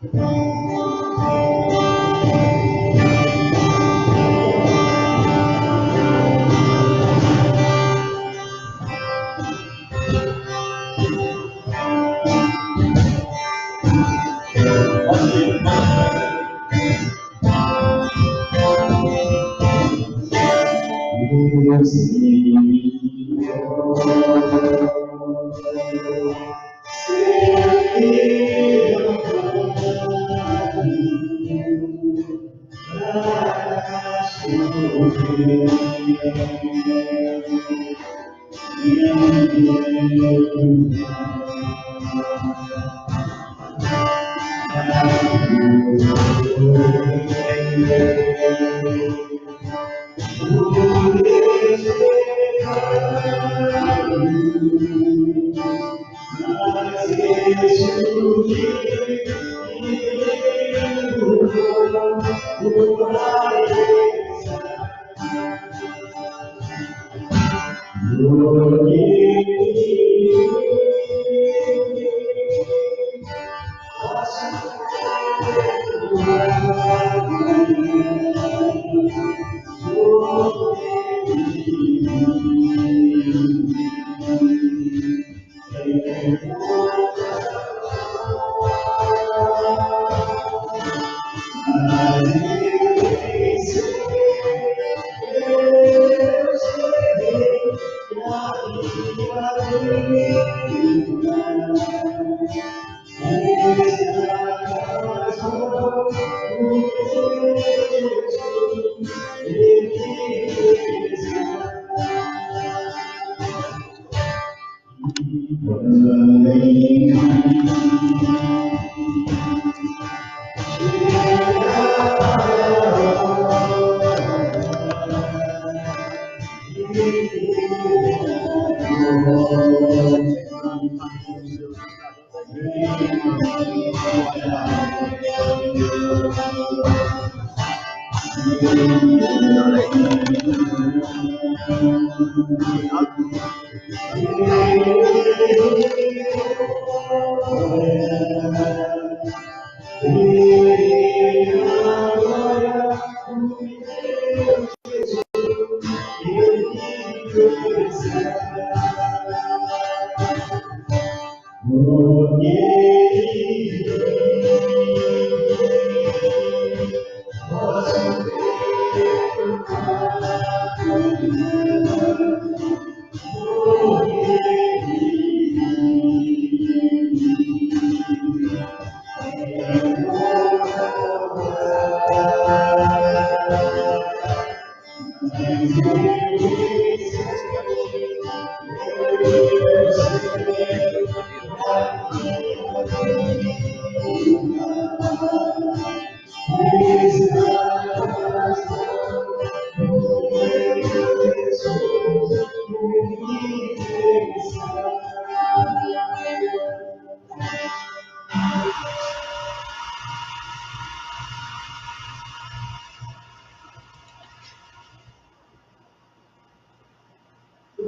Bom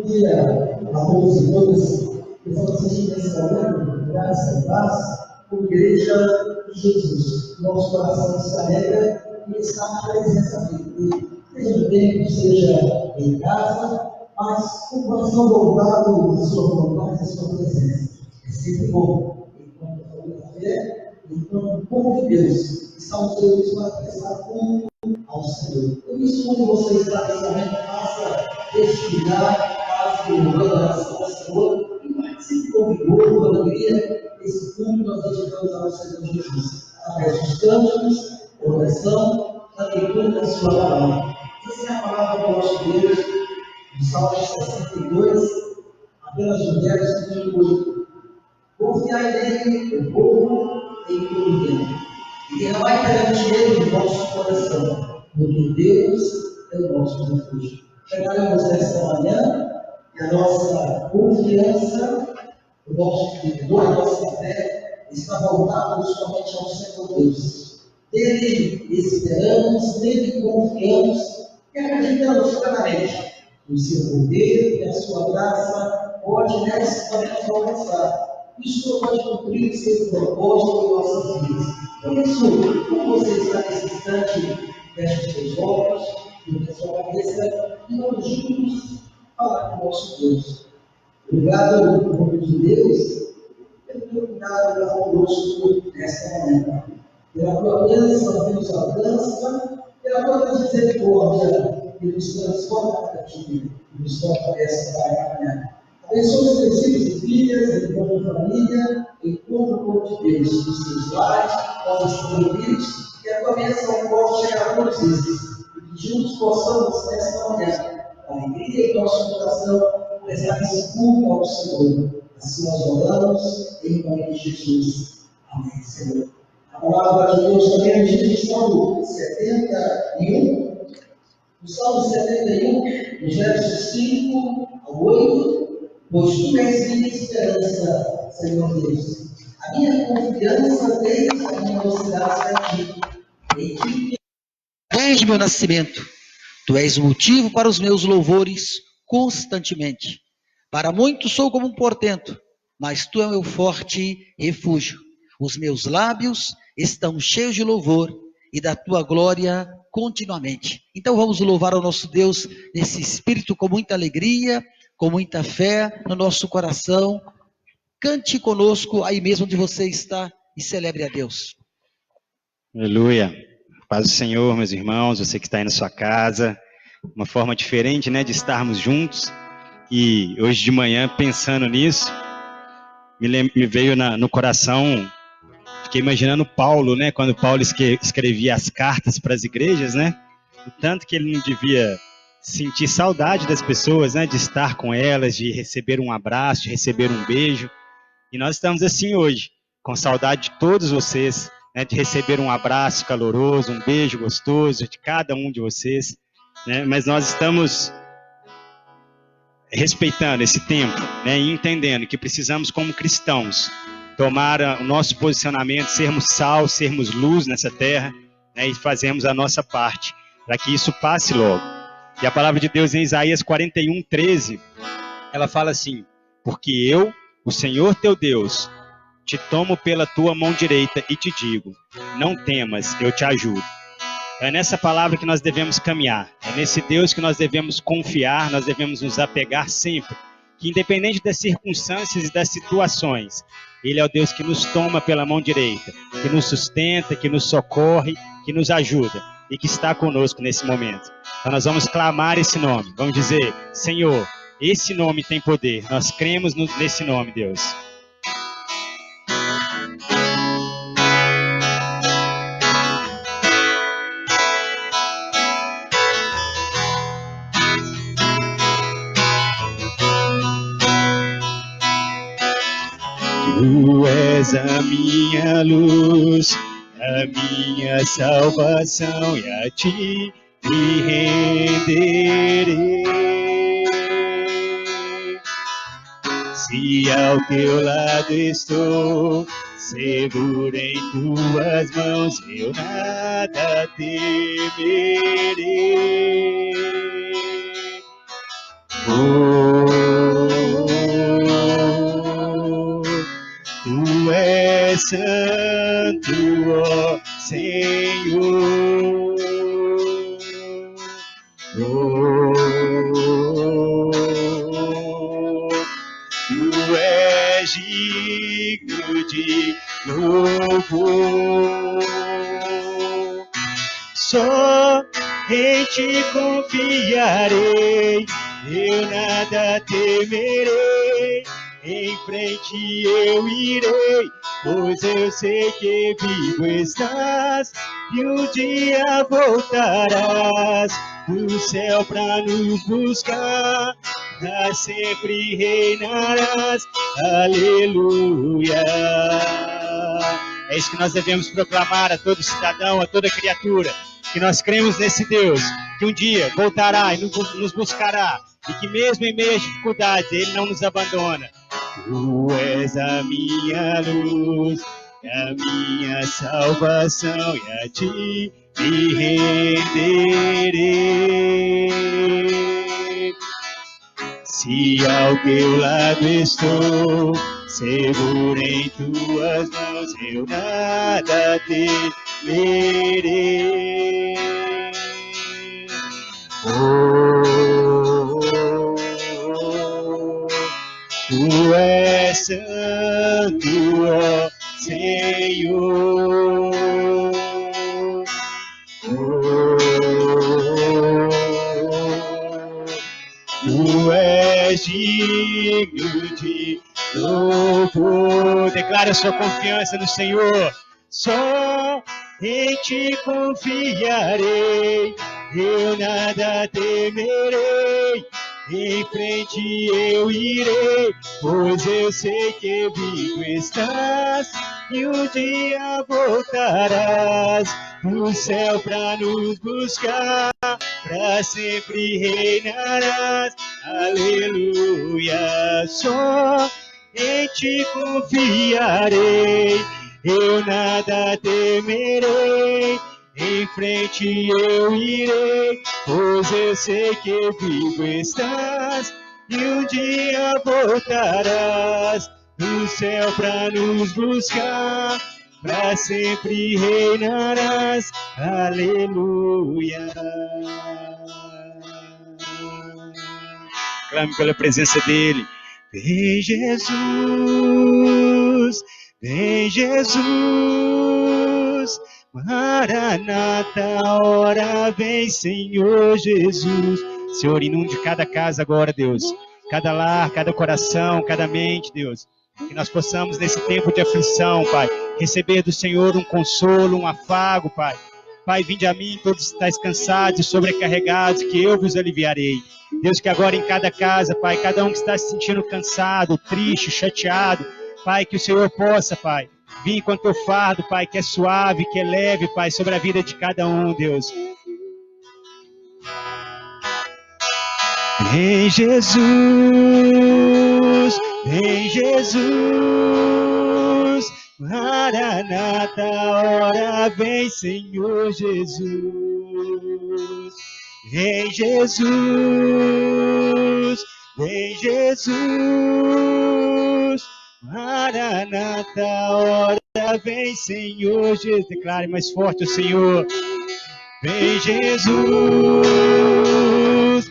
dia a todos e todas que estão assistindo esse momento, graça e paz, por Igreja de Jesus. Nosso coração se alegra e está na presença dele. Seja no tempo, seja em casa, mas com o coração voltado à sua vontade, à sua presença. É sempre bom, enquanto a família da fé, enquanto o povo de Deus está aos seus para prestar culto ao Senhor. Por isso, onde você está nesse momento, faça desfrutar de uma adoração ao Senhor e participe com vigor, com alegria, desse culto que nós dedicamos ao Senhor Jesus. Através dos cânticos, oração, da leitura da sua palavra. Essa é a palavra do nosso Deus, do Salmo 62, apenas no verso 8. Confiai nele, o povo, em todo tempo. E derramai perante ele o vosso coração, porque Deus é o nosso refúgio. Chegaremos nesta manhã e a nossa confiança, o nosso vigor, a nossa fé está voltada somente ao Senhor Deus. Dele esperamos, nele confiamos e acreditamos plenamente no seu poder e a sua graça pode nessa manhã nos alcançar. E o Senhor pode cumprir o seu propósito em nossas vidas. Por isso, como você está nesse instante, feche os seus olhos, curva a sua cabeça e vamos juntos falar com o nosso Deus. Obrigado, em nome de Deus, pelo teu cuidado conosco nesta manhã. Pela tua bênção que nos alcança, pela tua misericórdia que nos transforma cada dia, que nos fortalece para caminhar. Abençoe os teus filhos e filhas, enquanto família, enquanto o povo de Deus, nos teus lares, nós estamos unidos, que a tua bênção possa chegar a todos esses, e que juntos possamos, nesta manhã, a alegria do nosso coração, prestar esse culto ao Senhor. Assim nós oramos, em nome de Jesus. Amém, Senhor. A palavra de Deus também é diz no Salmo 71, no Salmo 71, nos versos 5 ao 8, pois tu és minha esperança, Senhor Deus. A minha confiança desde a minha mocidade é em ti. Em ti desde meu nascimento. Tu és o motivo para os meus louvores constantemente. Para muitos sou como um portento, mas tu é o meu forte refúgio. Os meus lábios estão cheios de louvor e da tua glória continuamente. Então vamos louvar ao nosso Deus nesse espírito com muita alegria, com muita fé no nosso coração. Cante conosco aí mesmo onde você está e celebre a Deus. Aleluia. Paz do Senhor, meus irmãos, você que está aí na sua casa, uma forma diferente, né, de estarmos juntos. E hoje de manhã, pensando nisso, me veio no coração, fiquei imaginando Paulo, né, quando Paulo escrevia as cartas para as igrejas, né, o tanto que ele não devia sentir saudade das pessoas, né, de estar com elas, de receber um abraço, de receber um beijo. E nós estamos assim hoje, com saudade de todos vocês, né, de receber um abraço caloroso, um beijo gostoso de cada um de vocês, né, mas nós estamos respeitando esse tempo, né, e entendendo que precisamos, como cristãos, tomar o nosso posicionamento, sermos sal, sermos luz nessa terra, né, e fazermos a nossa parte, para que isso passe logo. E a palavra de Deus em Isaías 41:13, ela fala assim: porque eu, o Senhor teu Deus, te tomo pela tua mão direita e te digo, não temas, eu te ajudo. É nessa palavra que nós devemos caminhar, é nesse Deus que nós devemos confiar, nós devemos nos apegar sempre, que independente das circunstâncias e das situações, Ele é o Deus que nos toma pela mão direita, que nos sustenta, que nos socorre, que nos ajuda e que está conosco nesse momento. Então nós vamos clamar esse nome, vamos dizer, Senhor, esse nome tem poder, nós cremos nesse nome, Deus. Tu és a minha luz, a minha salvação, e a ti me renderei. Se ao teu lado estou, seguro em tuas mãos, eu nada temerei. Tu és santo, ó Senhor. Tu és digno de louvor. Só em ti confiarei, eu nada temerei. Em frente eu irei, pois eu sei que vivo estás, e um dia voltarás do céu pra nos buscar, pra sempre reinarás, aleluia. É isso que nós devemos proclamar a todo cidadão, a toda criatura, que nós cremos nesse Deus, que um dia voltará e nos buscará, e que mesmo em meio às dificuldades, Ele não nos abandona. Tu és a minha luz, a minha salvação, e a ti me renderei. Se ao teu lado estou, seguro em tuas mãos, eu nada temerei. Tu és santo, ó Senhor. Tu és digno de louvor. Declara sua confiança no Senhor. Só em ti confiarei, eu nada temerei. Em frente eu irei, pois eu sei que vivo estás e um dia voltarás do céu pra nos buscar, pra sempre reinarás. Aleluia. Só em ti confiarei, eu nada temerei. Em frente eu irei, pois eu sei que vivo estás e um dia voltarás do céu pra nos buscar, pra sempre reinarás. Aleluia. Clame pela presença dele. Vem Jesus, vem Jesus, Maranata, hora vem, Senhor Jesus. Senhor, inunde cada casa agora, Deus. Cada lar, cada coração, cada mente, Deus. Que nós possamos, nesse tempo de aflição, Pai, receber do Senhor um consolo, um afago, Pai. Pai, vinde a mim, todos estáis cansados e sobrecarregados, que eu vos aliviarei. Deus, que agora em cada casa, Pai, cada um que está se sentindo cansado, triste, chateado, Pai, que o Senhor possa, Pai, vir com o teu fardo, Pai, que é suave, que é leve, Pai, sobre a vida de cada um, Deus. Vem Jesus, vem Jesus, Maranata, hora vem, Senhor Jesus. Vem Jesus, vem Jesus, Maranata, hora vem, Senhor Jesus. Declare mais forte o Senhor. Vem Jesus,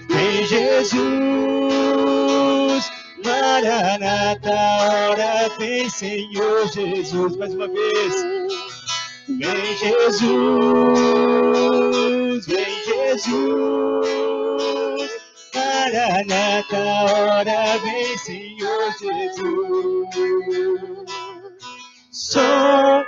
vem Jesus, Maranata, hora vem, Senhor Jesus. Mais uma vez. Vem Jesus, vem Jesus, Maranata, hora vem, Senhor Jesus. Só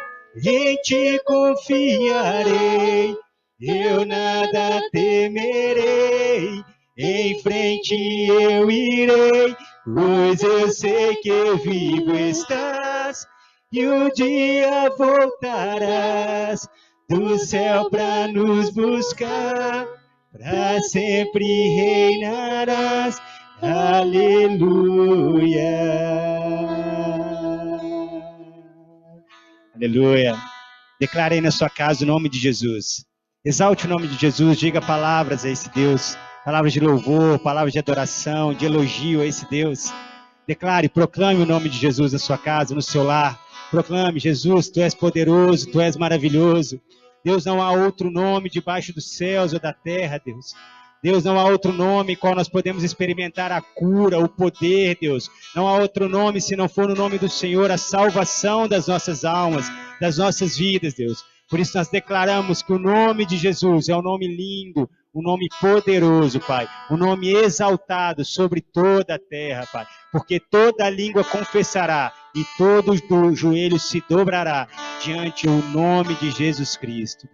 em ti confiarei, eu nada temerei. Em frente eu irei, pois eu sei que vivo estás e um dia voltarás do céu pra nos buscar, pra sempre reinarás. Aleluia. Aleluia. Declare aí na sua casa o nome de Jesus. Exalte o nome de Jesus, diga palavras a esse Deus, palavras de louvor, palavras de adoração, de elogio a esse Deus. Declare, proclame o nome de Jesus na sua casa, no seu lar. Proclame, Jesus, tu és poderoso, tu és maravilhoso. Deus, não há outro nome debaixo dos céus ou da terra, Deus. Deus, não há outro nome em qual nós podemos experimentar a cura, o poder, Deus. Não há outro nome se não for no nome do Senhor, a salvação das nossas almas, das nossas vidas, Deus. Por isso nós declaramos que o nome de Jesus é um nome lindo, um nome poderoso, Pai. Um nome exaltado sobre toda a terra, Pai. Porque toda língua confessará e todo o joelho se dobrará diante o nome de Jesus Cristo.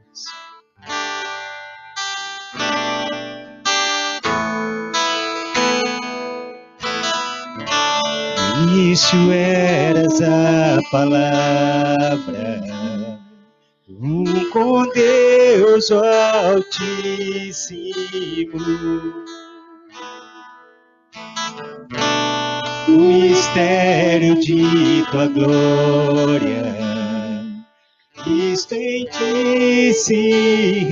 No início eras a palavra, com Deus o Altíssimo. O mistério de tua glória, Cristo em ti se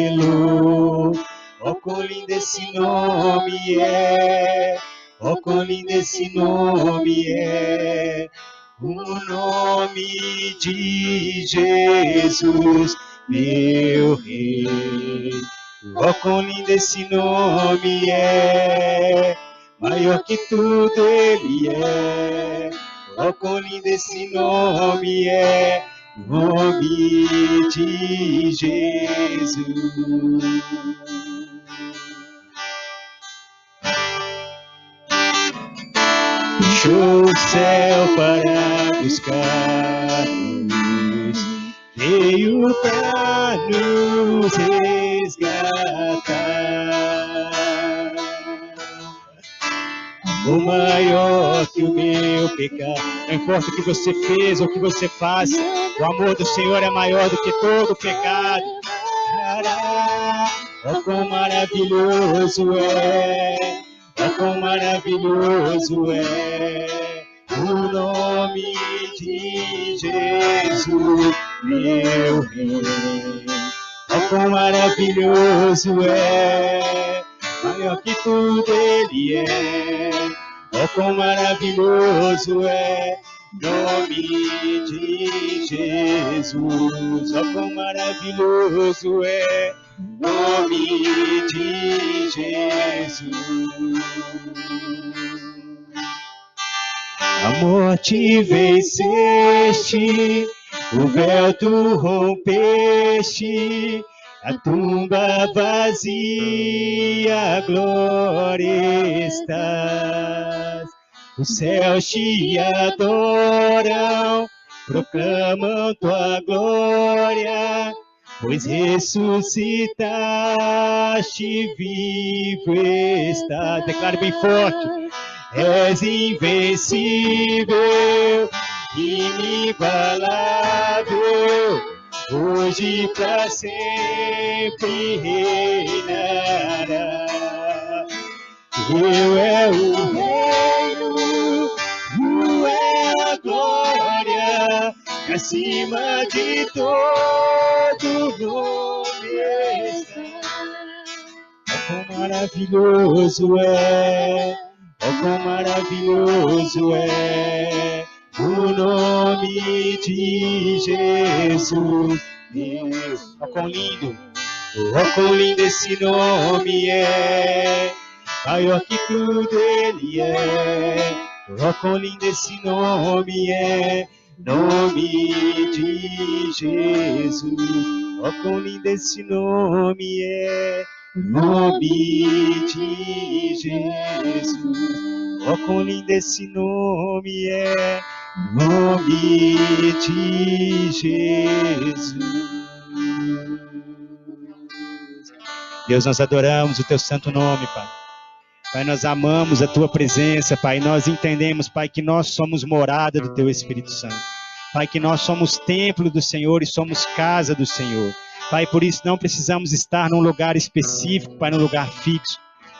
revelou. Ó, quão lindo esse nome é, oh, quão lindo esse nome é, o nome de Jesus, meu Rei. Oh, quão lindo esse nome é, maior que tudo ele é. Oh, quão lindo esse nome é, o nome de Jesus. Deixou o céu para buscar-nos, veio para nos resgatar. O maior que o meu pecado. Não importa o que você fez ou o que você faça, o amor do Senhor é maior do que todo pecado. Oh, quão maravilhoso é, oh, quão maravilhoso é o nome de Jesus, meu Rei. Oh, quão maravilhoso é, maior que tudo ele é. Oh, quão maravilhoso é o nome de Jesus. Oh, quão maravilhoso é o nome de Jesus. A morte venceste, o véu tu rompeste, a tumba vazia, a glória estás. Os céus te adoram, proclamam tua glória, pois ressuscitaste, vivo estás. Declare bem forte. És invencível, inigualável, hoje para sempre reinará. Teu é o reino, tu é a glória, que acima de todo nome está. Oh, quão maravilhoso é, oh, quão maravilhoso é o nome de Jesus. Oh, quão lindo, oh, quão lindo esse nome é, maior que tudo ele é. Oh, quão lindo esse nome é, nome de Jesus. Oh, quão lindo esse nome é, nome de Jesus. Oh, quão lindo esse nome é, nome de Jesus. Deus, nós adoramos o teu santo nome, Pai. Pai, nós amamos a tua presença, Pai. Nós entendemos, Pai, que nós somos morada do teu Espírito Santo. Pai, que nós somos templo do Senhor e somos casa do Senhor. Pai, por isso não precisamos estar num lugar específico, Pai, num lugar fixo.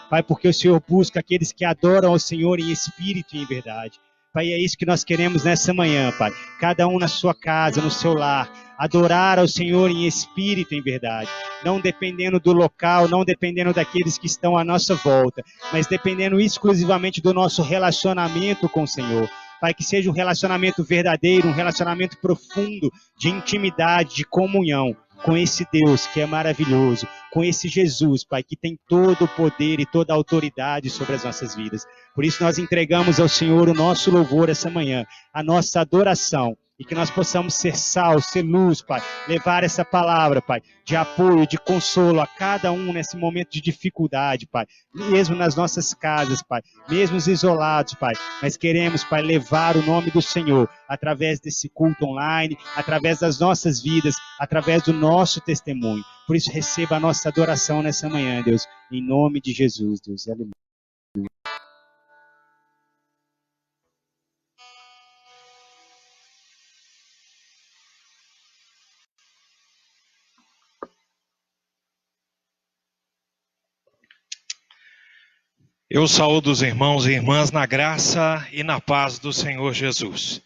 Pai, porque o Senhor busca aqueles que adoram ao Senhor em espírito e em verdade. Pai, é isso que nós queremos nessa manhã, Pai. Cada um na sua casa, no seu lar, adorar ao Senhor em espírito e em verdade. Não dependendo do local, não dependendo daqueles que estão à nossa volta, mas dependendo exclusivamente do nosso relacionamento com o Senhor. Pai, que seja um relacionamento verdadeiro, um relacionamento profundo, de intimidade, de comunhão com esse Deus que é maravilhoso, com esse Jesus, Pai, que tem todo o poder e toda a autoridade sobre as nossas vidas. Por isso nós entregamos ao Senhor o nosso louvor essa manhã, a nossa adoração, e que nós possamos ser sal, ser luz, Pai, levar essa palavra, Pai, de apoio, de consolo a cada um nesse momento de dificuldade, Pai, mesmo nas nossas casas, Pai, mesmo isolados, Pai, mas queremos, Pai, levar o nome do Senhor através desse culto online, através das nossas vidas, através do nosso testemunho. Por isso, receba a nossa adoração nessa manhã, Deus, em nome de Jesus, Deus. Aleluia. Eu saúdo os irmãos e irmãs na graça e na paz do Senhor Jesus.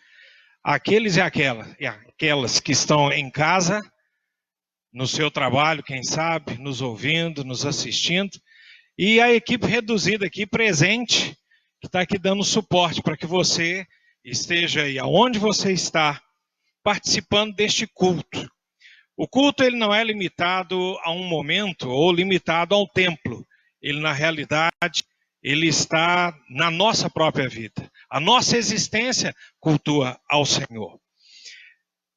Aqueles e aquelas que estão em casa, no seu trabalho, quem sabe, nos ouvindo, nos assistindo, e a equipe reduzida aqui presente, que está aqui dando suporte para que você esteja aí, aonde você está, participando deste culto. O culto ele não é limitado a um momento ou limitado ao templo. Ele, na realidade, ele está na nossa própria vida. A nossa existência cultua ao Senhor.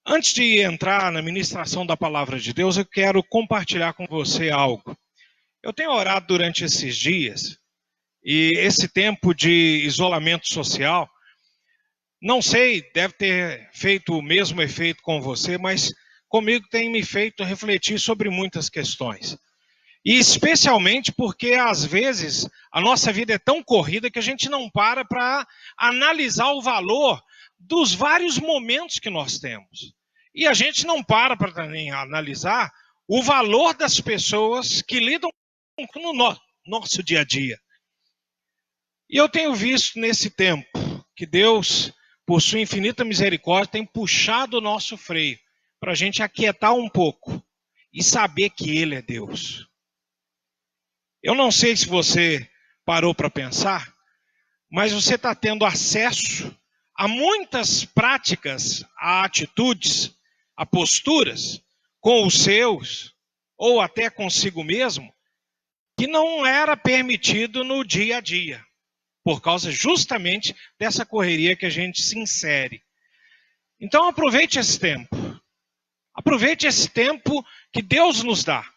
Antes de entrar na ministração da palavra de Deus, eu quero compartilhar com você algo. Eu tenho orado durante esses dias, e esse tempo de isolamento social, não sei, deve ter feito o mesmo efeito com você, mas comigo tem me feito refletir sobre muitas questões. E especialmente porque, às vezes, a nossa vida é tão corrida que a gente não para analisar o valor dos vários momentos que nós temos. E a gente não para também analisar o valor das pessoas que lidam no nosso dia a dia. E eu tenho visto nesse tempo que Deus, por sua infinita misericórdia, tem puxado o nosso freio para a gente aquietar um pouco e saber que Ele é Deus. Eu não sei se você parou para pensar, mas você está tendo acesso a muitas práticas, a atitudes, a posturas com os seus, ou até consigo mesmo, que não era permitido no dia a dia, por causa justamente dessa correria que a gente se insere. Então aproveite esse tempo. Aproveite esse tempo que Deus nos dá,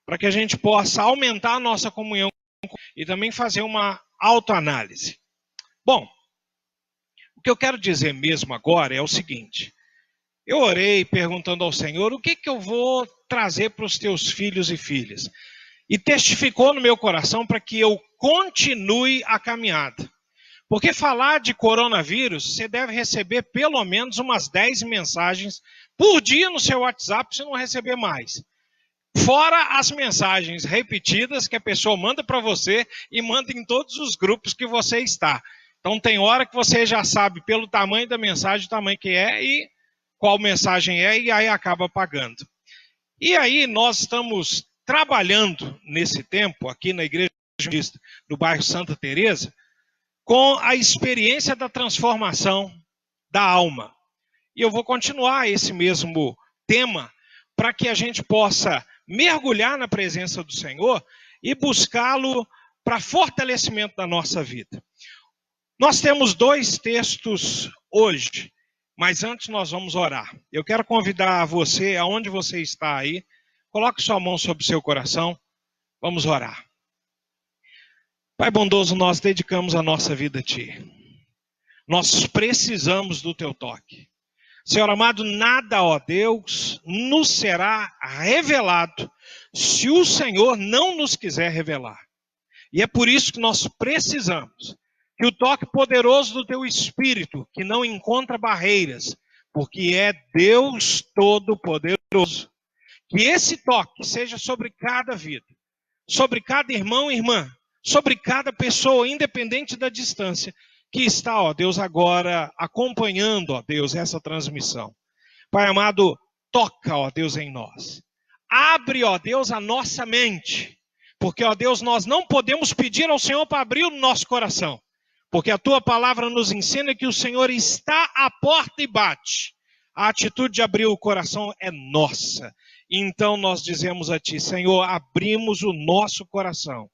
para que a gente possa aumentar a nossa comunhão e também fazer uma autoanálise. Bom, o que eu quero dizer mesmo agora é o seguinte. Eu orei perguntando ao Senhor, o que eu vou trazer para os teus filhos e filhas? E testificou no meu coração para que eu continue a caminhada. Porque falar de coronavírus, você deve receber pelo menos umas 10 mensagens por dia no seu WhatsApp, se não receber mais. Fora as mensagens repetidas que a pessoa manda para você e manda em todos os grupos que você está. Então tem hora que você já sabe pelo tamanho da mensagem, o tamanho que é e qual mensagem é, e aí acaba apagando. E aí nós estamos trabalhando nesse tempo, aqui na Igreja Adventista do bairro Santa Teresa, com a experiência da transformação da alma. E eu vou continuar esse mesmo tema para que a gente possa mergulhar na presença do Senhor e buscá-lo para fortalecimento da nossa vida. Nós temos 2 textos hoje, mas antes nós vamos orar. Eu quero convidar você, aonde você está aí, coloque sua mão sobre o seu coração, vamos orar. Pai bondoso, nós dedicamos a nossa vida a Ti. Nós precisamos do Teu toque. Senhor amado, nada, ó Deus, nos será revelado se o Senhor não nos quiser revelar. E é por isso que nós precisamos que o toque poderoso do Teu Espírito, que não encontra barreiras, porque é Deus Todo-Poderoso, que esse toque seja sobre cada vida, sobre cada irmão e irmã, sobre cada pessoa, independente da distância, que está, ó Deus, agora acompanhando, ó Deus, essa transmissão. Pai amado, toca, ó Deus, em nós. Abre, ó Deus, a nossa mente. Porque, ó Deus, nós não podemos pedir ao Senhor para abrir o nosso coração. Porque a Tua palavra nos ensina que o Senhor está à porta e bate. A atitude de abrir o coração é nossa. Então nós dizemos a Ti, Senhor, abrimos o nosso coração.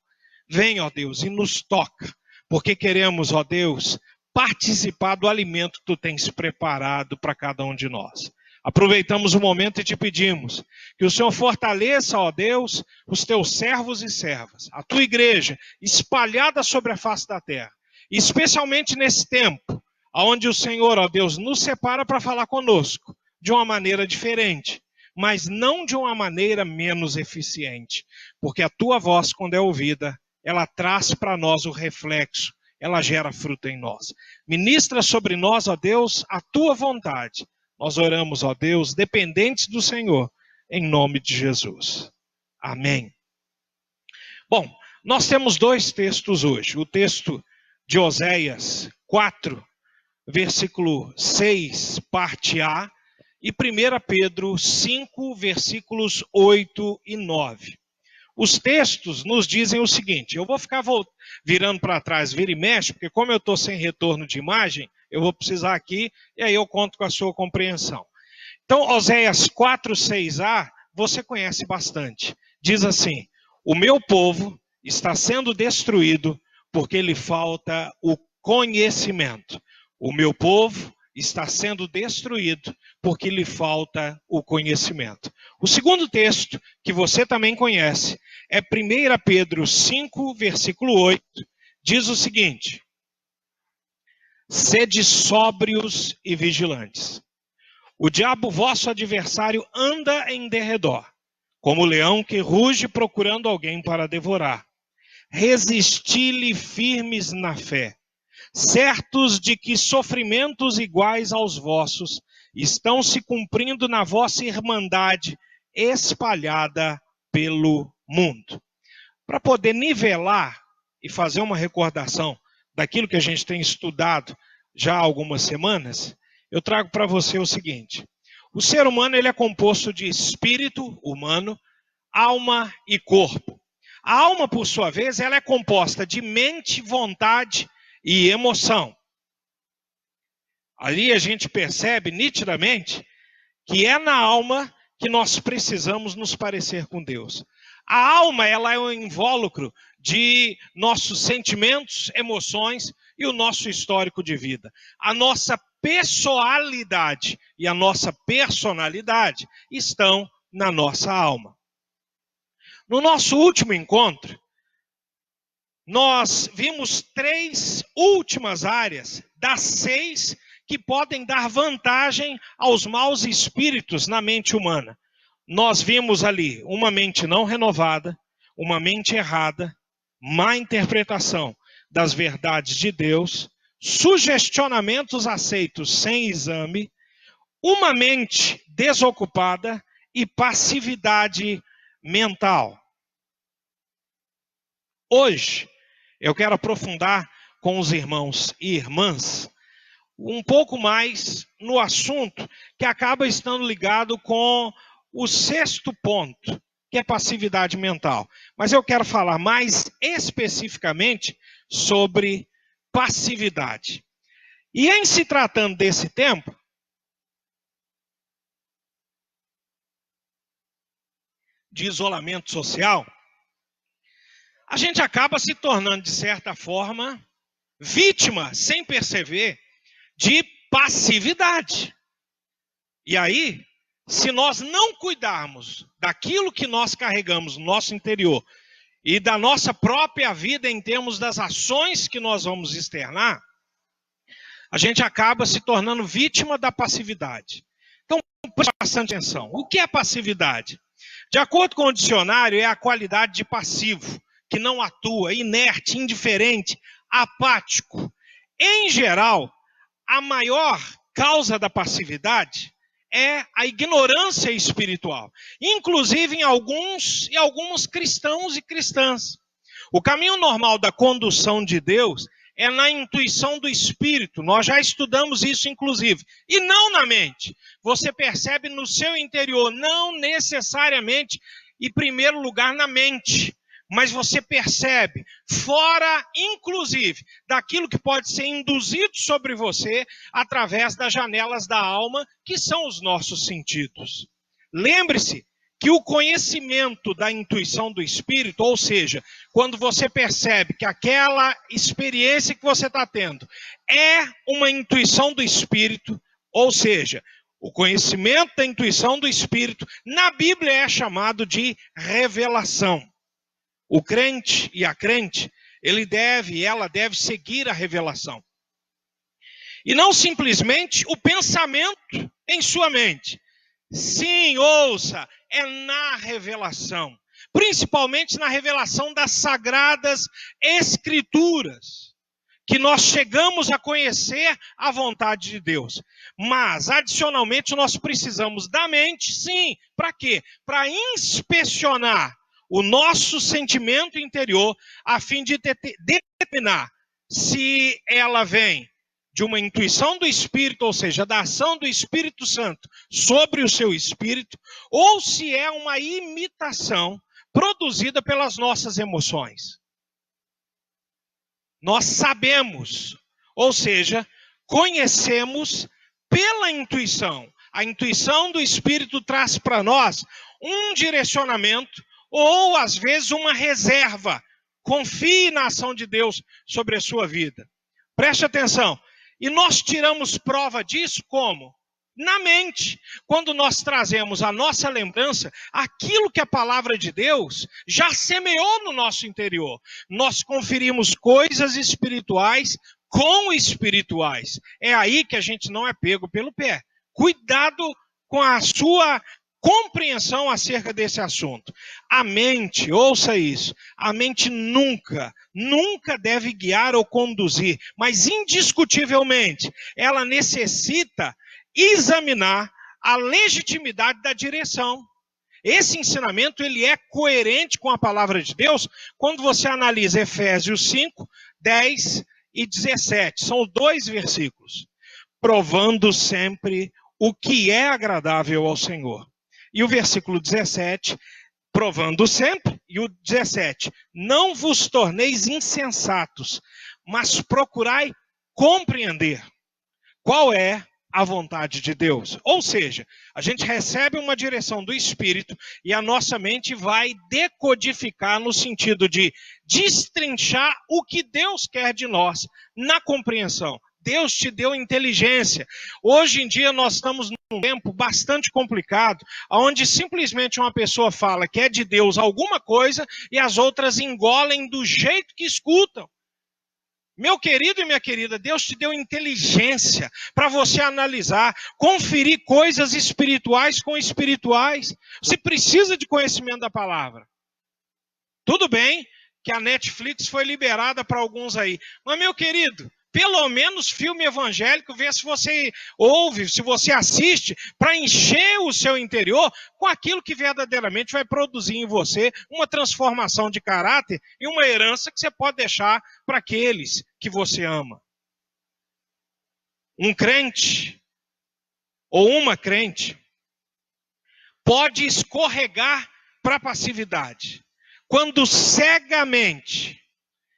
Vem, ó Deus, e nos toca. Porque queremos, ó Deus, participar do alimento que Tu tens preparado para cada um de nós. Aproveitamos o momento e Te pedimos que o Senhor fortaleça, ó Deus, os Teus servos e servas, a Tua igreja espalhada sobre a face da terra, especialmente nesse tempo, onde o Senhor, ó Deus, nos separa para falar conosco de uma maneira diferente, mas não de uma maneira menos eficiente, porque a Tua voz, quando é ouvida, ela traz para nós o reflexo, ela gera fruto em nós. Ministra sobre nós, ó Deus, a Tua vontade. Nós oramos, ó Deus, dependentes do Senhor, em nome de Jesus. Amém. Bom, nós temos 2 textos hoje. O texto de Oséias 4, versículo 6, parte A, e 1 Pedro 5, versículos 8 e 9. os textos nos dizem o seguinte, eu vou ficar virando para trás, vira e mexe, porque como eu estou sem retorno de imagem, eu vou precisar aqui, e aí eu conto com a sua compreensão. Então, Oséias 4:6a, você conhece bastante. Diz assim, o meu povo está sendo destruído porque lhe falta o conhecimento. O meu povo está sendo destruído porque lhe falta o conhecimento. O segundo texto, que você também conhece, é 1 Pedro 5, versículo 8, diz o seguinte, sede sóbrios e vigilantes. O diabo, vosso adversário, anda em derredor, como leão que ruge procurando alguém para devorar. Resisti-lhe firmes na fé, certos de que sofrimentos iguais aos vossos estão se cumprindo na vossa irmandade espalhada pelo mundo. Para poder nivelar e fazer uma recordação daquilo que a gente tem estudado já há algumas semanas, eu trago para você o seguinte. O ser humano ele é composto de espírito humano, alma e corpo. A alma, por sua vez, ela é composta de mente, vontade e emoção. Ali a gente percebe nitidamente que é na alma que nós precisamos nos parecer com Deus. A alma ela é um invólucro de nossos sentimentos, emoções e o nosso histórico de vida. A nossa pessoalidade e a nossa personalidade estão na nossa alma. No nosso último encontro, nós vimos 3 últimas áreas das 6 que podem dar vantagem aos maus espíritos na mente humana. Nós vimos ali uma mente não renovada, uma mente errada, má interpretação das verdades de Deus, sugestionamentos aceitos sem exame, uma mente desocupada e passividade mental. Hoje, eu quero aprofundar com os irmãos e irmãs um pouco mais no assunto que acaba estando ligado com o 6º ponto, que é passividade mental. Mas eu quero falar mais especificamente sobre passividade. E em se tratando desse tempo, de isolamento social, a gente acaba se tornando, de certa forma, vítima, sem perceber, de passividade. E aí, se nós não cuidarmos daquilo que nós carregamos no nosso interior e da nossa própria vida em termos das ações que nós vamos externar, a gente acaba se tornando vítima da passividade. Então, preste bastante atenção. O que é passividade? De acordo com o dicionário, é a qualidade de passivo, que não atua, inerte, indiferente, apático. Em geral, a maior causa da passividade é a ignorância espiritual, inclusive em alguns cristãos e cristãs. O caminho normal da condução de Deus é na intuição do Espírito, nós já estudamos isso inclusive, e não na mente. Você percebe no seu interior, não necessariamente em primeiro lugar na mente, mas você percebe fora, inclusive, daquilo que pode ser induzido sobre você através das janelas da alma, que são os nossos sentidos. Lembre-se que o conhecimento da intuição do Espírito, ou seja, quando você percebe que aquela experiência que você está tendo é uma intuição do Espírito, ou seja, o conhecimento da intuição do Espírito, na Bíblia é chamado de revelação. O crente e a crente, ela deve seguir a revelação. E não simplesmente o pensamento em sua mente. Sim, ouça, é na revelação. Principalmente na revelação das sagradas escrituras, que nós chegamos a conhecer a vontade de Deus. Mas, adicionalmente, nós precisamos da mente, sim. Para quê? Para inspecionar o nosso sentimento interior, a fim de determinar se ela vem de uma intuição do Espírito, ou seja, da ação do Espírito Santo sobre o seu espírito, ou se é uma imitação produzida pelas nossas emoções. Nós sabemos, ou seja, conhecemos pela intuição. A intuição do Espírito traz para nós um direcionamento ou, às vezes, uma reserva. Confie na ação de Deus sobre a sua vida. Preste atenção. E nós tiramos prova disso como? Na mente. Quando nós trazemos à nossa lembrança aquilo que a palavra de Deus já semeou no nosso interior. Nós conferimos coisas espirituais com espirituais. É aí que a gente não é pego pelo pé. Cuidado com a sua compreensão acerca desse assunto. A mente, ouça isso, a mente nunca deve guiar ou conduzir, mas indiscutivelmente ela necessita examinar a legitimidade da direção. Esse ensinamento ele é coerente com a palavra de Deus quando você analisa Efésios 5, 10 e 17. São 2 versículos. Provando sempre o que é agradável ao Senhor. E o versículo 17, provando sempre, e o 17, não vos torneis insensatos, mas procurai compreender qual é a vontade de Deus. Ou seja, a gente recebe uma direção do Espírito e a nossa mente vai decodificar no sentido de destrinchar o que Deus quer de nós na compreensão. Deus te deu inteligência. Hoje em dia nós estamos num tempo bastante complicado, onde simplesmente uma pessoa fala que é de Deus alguma coisa e as outras engolem do jeito que escutam. Meu querido e minha querida, Deus te deu inteligência para você analisar, conferir coisas espirituais com espirituais. Você precisa de conhecimento da palavra. Tudo bem que a Netflix foi liberada para alguns aí, mas meu querido, pelo menos filme evangélico, vê se você ouve, se você assiste, para encher o seu interior com aquilo que verdadeiramente vai produzir em você uma transformação de caráter e uma herança que você pode deixar para aqueles que você ama. Um crente ou uma crente pode escorregar para a passividade quando cegamente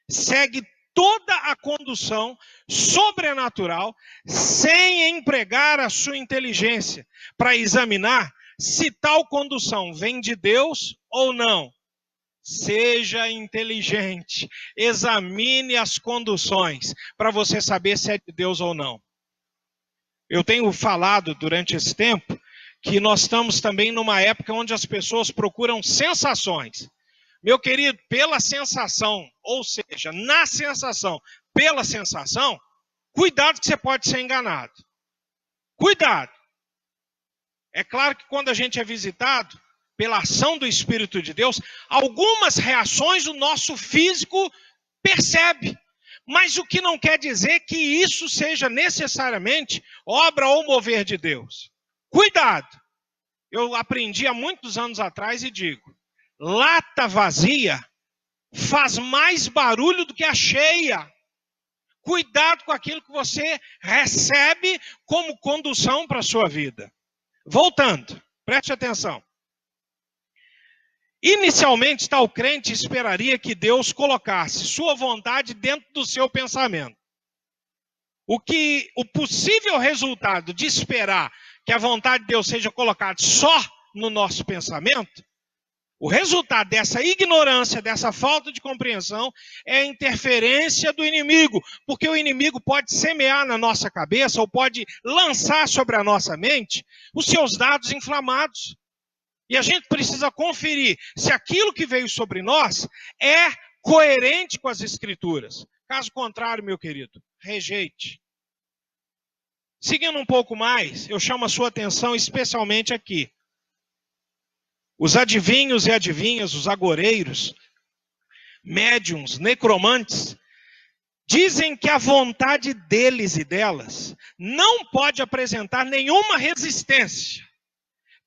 segue toda a condução sobrenatural, sem empregar a sua inteligência para examinar se tal condução vem de Deus ou não. Seja inteligente, examine as conduções para você saber se é de Deus ou não. Eu tenho falado durante esse tempo que nós estamos também numa época onde as pessoas procuram sensações. Meu querido, pela sensação, ou seja, na sensação, pela sensação, cuidado que você pode ser enganado. Cuidado. É claro que quando a gente é visitado pela ação do Espírito de Deus, algumas reações o nosso físico percebe. Mas o que não quer dizer que isso seja necessariamente obra ou mover de Deus. Cuidado. Eu aprendi há muitos anos atrás e digo, lata vazia faz mais barulho do que a cheia. Cuidado com aquilo que você recebe como condução para a sua vida. Voltando, preste atenção. Inicialmente, tal crente esperaria que Deus colocasse sua vontade dentro do seu pensamento. O possível resultado de esperar que a vontade de Deus seja colocada só no nosso pensamento, o resultado dessa ignorância, dessa falta de compreensão, é a interferência do inimigo, porque o inimigo pode semear na nossa cabeça ou pode lançar sobre a nossa mente os seus dados inflamados. E a gente precisa conferir se aquilo que veio sobre nós é coerente com as Escrituras. Caso contrário, meu querido, rejeite. Seguindo um pouco mais, eu chamo a sua atenção especialmente aqui. Os adivinhos e adivinhas, os agoreiros, médiums, necromantes, dizem que a vontade deles e delas não pode apresentar nenhuma resistência,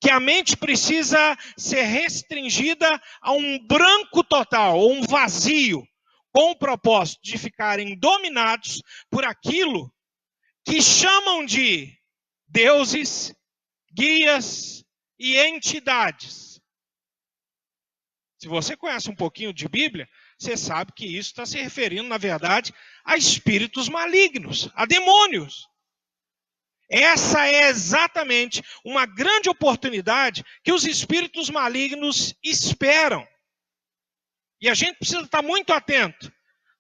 que a mente precisa ser restringida a um branco total, ou um vazio, com o propósito de ficarem dominados por aquilo que chamam de deuses, guias e entidades. Se você conhece um pouquinho de Bíblia, você sabe que isso está se referindo, na verdade, a espíritos malignos, a demônios. Essa é exatamente uma grande oportunidade que os espíritos malignos esperam. E a gente precisa estar muito atento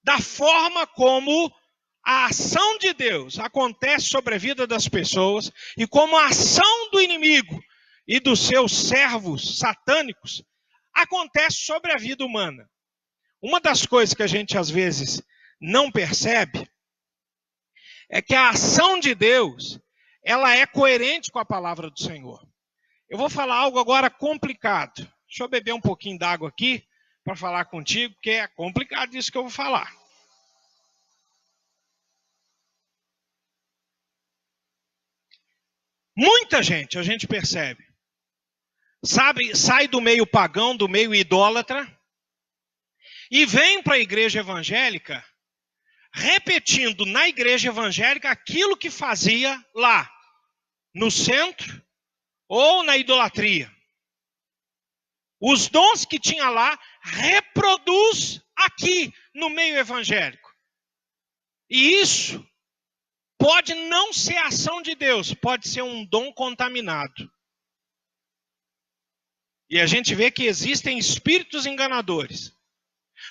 da forma como a ação de Deus acontece sobre a vida das pessoas e como a ação do inimigo e dos seus servos satânicos acontece sobre a vida humana. Uma das coisas que a gente às vezes não percebe é que a ação de Deus, ela é coerente com a palavra do Senhor. Eu vou falar algo agora complicado. Deixa eu beber um pouquinho d'água aqui para falar contigo, porque é complicado isso que eu vou falar. Muita gente, a gente percebe, sabe, sai do meio pagão, do meio idólatra, e vem para a igreja evangélica, repetindo na igreja evangélica aquilo que fazia lá, no centro ou na idolatria. Os dons que tinha lá, reproduz aqui no meio evangélico. E isso pode não ser ação de Deus, pode ser um dom contaminado. E a gente vê que existem espíritos enganadores.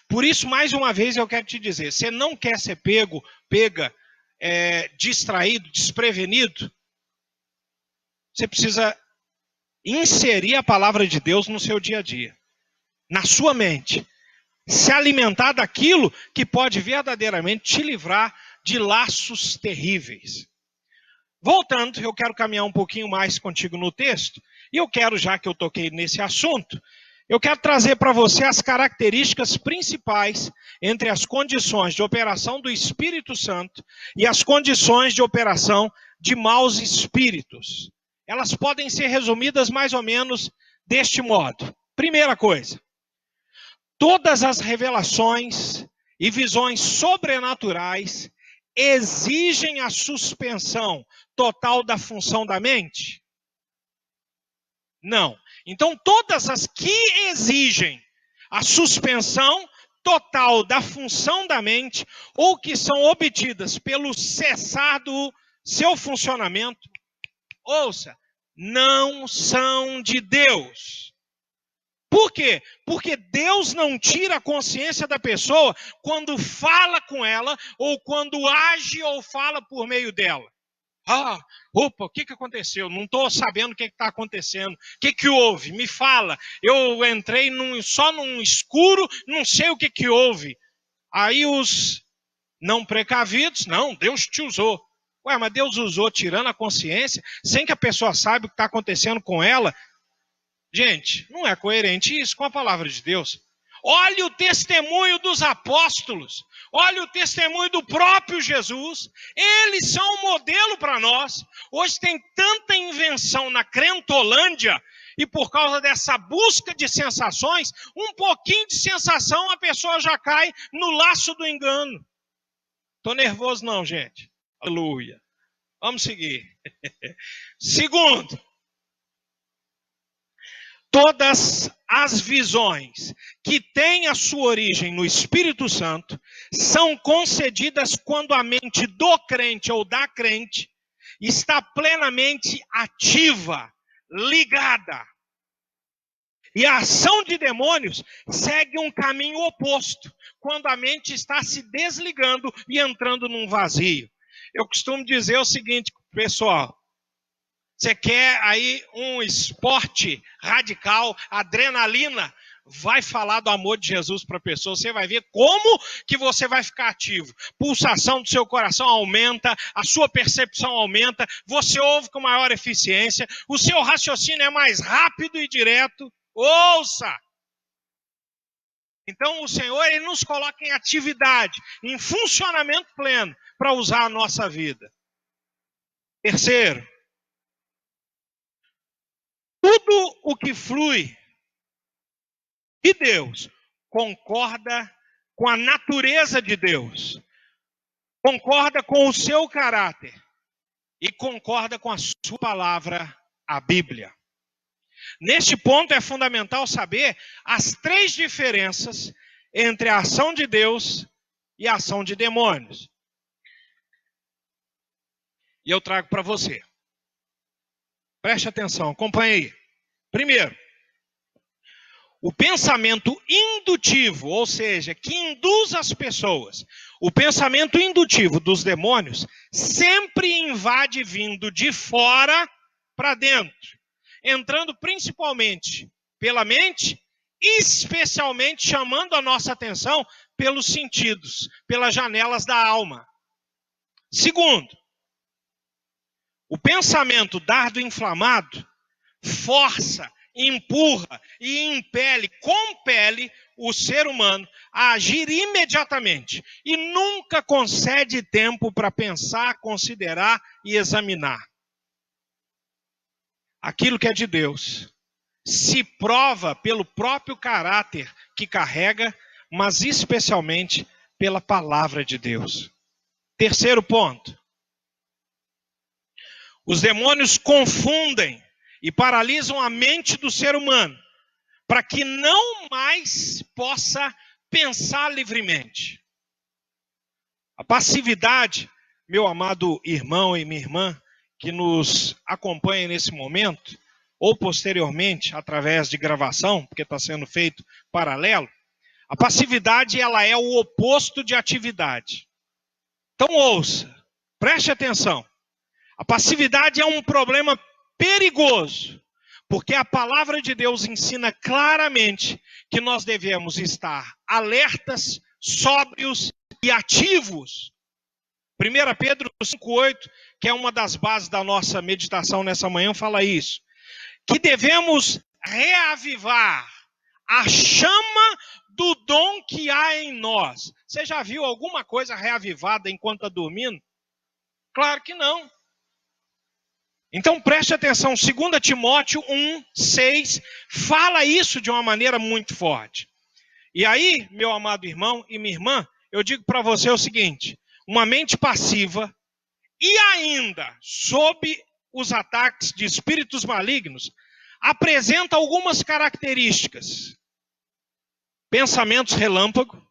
Por isso, mais uma vez, eu quero te dizer, você não quer ser pega, distraído, desprevenido, você precisa inserir a palavra de Deus no seu dia a dia, na sua mente. Se alimentar daquilo que pode verdadeiramente te livrar de laços terríveis. Voltando, eu quero caminhar um pouquinho mais contigo no texto, e eu quero, já que eu toquei nesse assunto, eu quero trazer para você as características principais entre as condições de operação do Espírito Santo e as condições de operação de maus espíritos. Elas podem ser resumidas mais ou menos deste modo. Primeira coisa, todas as revelações e visões sobrenaturais exigem a suspensão total da função da mente? Não. Então, todas as que exigem a suspensão total da função da mente ou que são obtidas pelo cessar do seu funcionamento, ouça, não são de Deus. Por quê? Porque Deus não tira a consciência da pessoa quando fala com ela ou quando age ou fala por meio dela. Opa, o que aconteceu? Não estou sabendo o que está acontecendo. O que houve? Me fala. Eu entrei só num escuro, não sei o que houve. Aí os não precavidos, não, Deus te usou. Ué, mas Deus usou tirando a consciência, sem que a pessoa saiba o que está acontecendo com ela. Gente, não é coerente isso com a palavra de Deus. Olhe o testemunho dos apóstolos. Olha o testemunho do próprio Jesus. Eles são um modelo para nós. Hoje tem tanta invenção na crentolândia e por causa dessa busca de sensações, um pouquinho de sensação a pessoa já cai no laço do engano. Estou nervoso não, gente. Aleluia. Vamos seguir. Segundo, todas as visões que têm a sua origem no Espírito Santo são concedidas quando a mente do crente ou da crente está plenamente ativa, ligada. E a ação de demônios segue um caminho oposto, quando a mente está se desligando e entrando num vazio. Eu costumo dizer o seguinte, pessoal. Você quer aí um esporte radical, adrenalina? Vai falar do amor de Jesus para a pessoa. Você vai ver como que você vai ficar ativo. Pulsação do seu coração aumenta, a sua percepção aumenta, você ouve com maior eficiência, o seu raciocínio é mais rápido e direto. Ouça! Então o Senhor, Ele nos coloca em atividade, em funcionamento pleno para usar a nossa vida. Terceiro, tudo o que flui de Deus concorda com a natureza de Deus, concorda com o seu caráter e concorda com a sua palavra, a Bíblia. Neste ponto é fundamental saber as 3 diferenças entre a ação de Deus e a ação de demônios. E eu trago para você. Preste atenção, acompanhe aí. Primeiro, o pensamento indutivo, ou seja, que induz as pessoas. O pensamento indutivo dos demônios sempre invade vindo de fora para dentro, entrando principalmente pela mente, especialmente chamando a nossa atenção pelos sentidos, pelas janelas da alma. Segundo, o pensamento dardo inflamado força, empurra e impele, compele o ser humano a agir imediatamente e nunca concede tempo para pensar, considerar e examinar. Aquilo que é de Deus se prova pelo próprio caráter que carrega, mas especialmente pela palavra de Deus. Terceiro ponto. Os demônios confundem e paralisam a mente do ser humano, para que não mais possa pensar livremente. A passividade, meu amado irmão e minha irmã, que nos acompanha nesse momento, ou posteriormente, através de gravação, porque está sendo feito paralelo, a passividade ela é o oposto de atividade. Então ouça, preste atenção. A passividade é um problema perigoso, porque a palavra de Deus ensina claramente que nós devemos estar alertas, sóbrios e ativos. 1 Pedro 5,8, que é uma das bases da nossa meditação nessa manhã, fala isso. Que devemos reavivar a chama do dom que há em nós. Você já viu alguma coisa reavivada enquanto está dormindo? Claro que não. Então preste atenção, 2 Timóteo 1,6 fala isso de uma maneira muito forte. E aí, meu amado irmão e minha irmã, eu digo para você o seguinte, uma mente passiva e ainda sob os ataques de espíritos malignos, apresenta algumas características. Pensamentos relâmpago,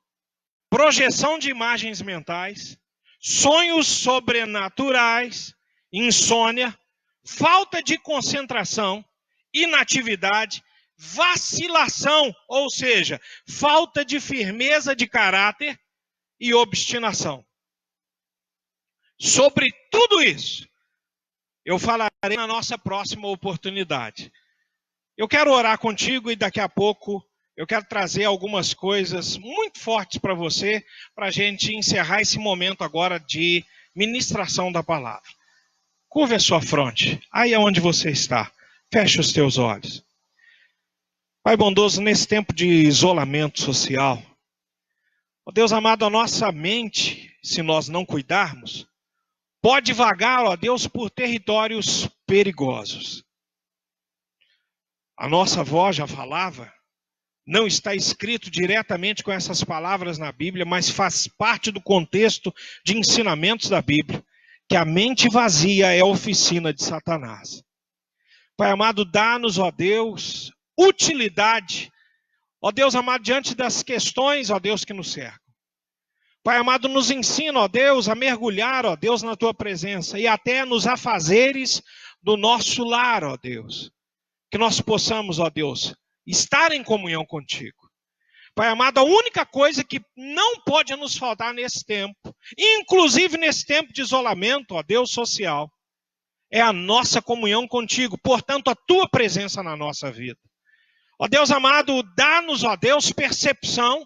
projeção de imagens mentais, sonhos sobrenaturais, insônia, falta de concentração, inatividade, vacilação, ou seja, falta de firmeza de caráter e obstinação. Sobre tudo isso, eu falarei na nossa próxima oportunidade. Eu quero orar contigo e daqui a pouco eu quero trazer algumas coisas muito fortes para você, para a gente encerrar esse momento agora de ministração da palavra. Curva a sua fronte, aí é onde você está. Feche os teus olhos. Pai bondoso, nesse tempo de isolamento social, ó Deus amado, a nossa mente, se nós não cuidarmos, pode vagar, ó Deus, por territórios perigosos. A nossa avó já falava, não está escrito diretamente com essas palavras na Bíblia, mas faz parte do contexto de ensinamentos da Bíblia, que a mente vazia é a oficina de Satanás. Pai amado, dá-nos, ó Deus, utilidade, ó Deus amado, diante das questões, ó Deus, que nos cercam. Pai amado, nos ensina, ó Deus, a mergulhar, ó Deus, na Tua presença e até nos afazeres do nosso lar, ó Deus. Que nós possamos, ó Deus, estar em comunhão contigo. Pai amado, a única coisa que não pode nos faltar nesse tempo, inclusive nesse tempo de isolamento, ó Deus, social, é a nossa comunhão contigo, portanto, a Tua presença na nossa vida. Ó Deus amado, dá-nos, ó Deus, percepção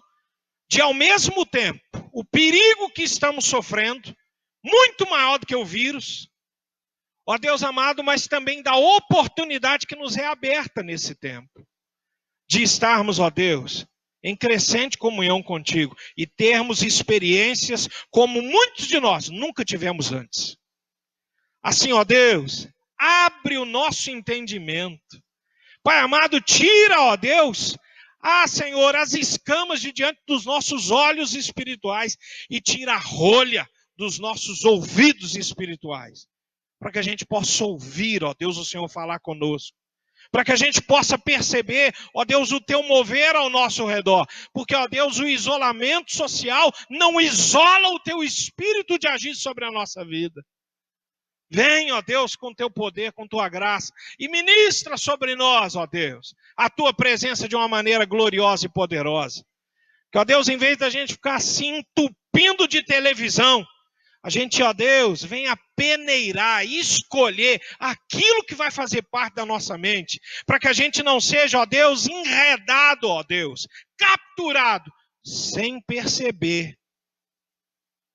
de, ao mesmo tempo, o perigo que estamos sofrendo, muito maior do que o vírus, ó Deus amado, mas também da oportunidade que nos é aberta nesse tempo, de estarmos, ó Deus, em crescente comunhão contigo e termos experiências como muitos de nós nunca tivemos antes. Assim, ó Deus, abre o nosso entendimento. Pai amado, tira, ó Deus, Senhor, as escamas de diante dos nossos olhos espirituais e tira a rolha dos nossos ouvidos espirituais, para que a gente possa ouvir, ó Deus, o Senhor falar conosco. para que a gente possa perceber, ó Deus, o teu mover ao nosso redor. Porque, ó Deus, o isolamento social não isola o teu espírito de agir sobre a nossa vida. Vem, ó Deus, com teu poder, com tua graça, e ministra sobre nós, ó Deus, a tua presença de uma maneira gloriosa e poderosa. Que, ó Deus, em vez da gente ficar assim entupindo de televisão, a gente, ó Deus, venha peneirar, escolher aquilo que vai fazer parte da nossa mente, para que a gente não seja, ó Deus, enredado, ó Deus, capturado, sem perceber,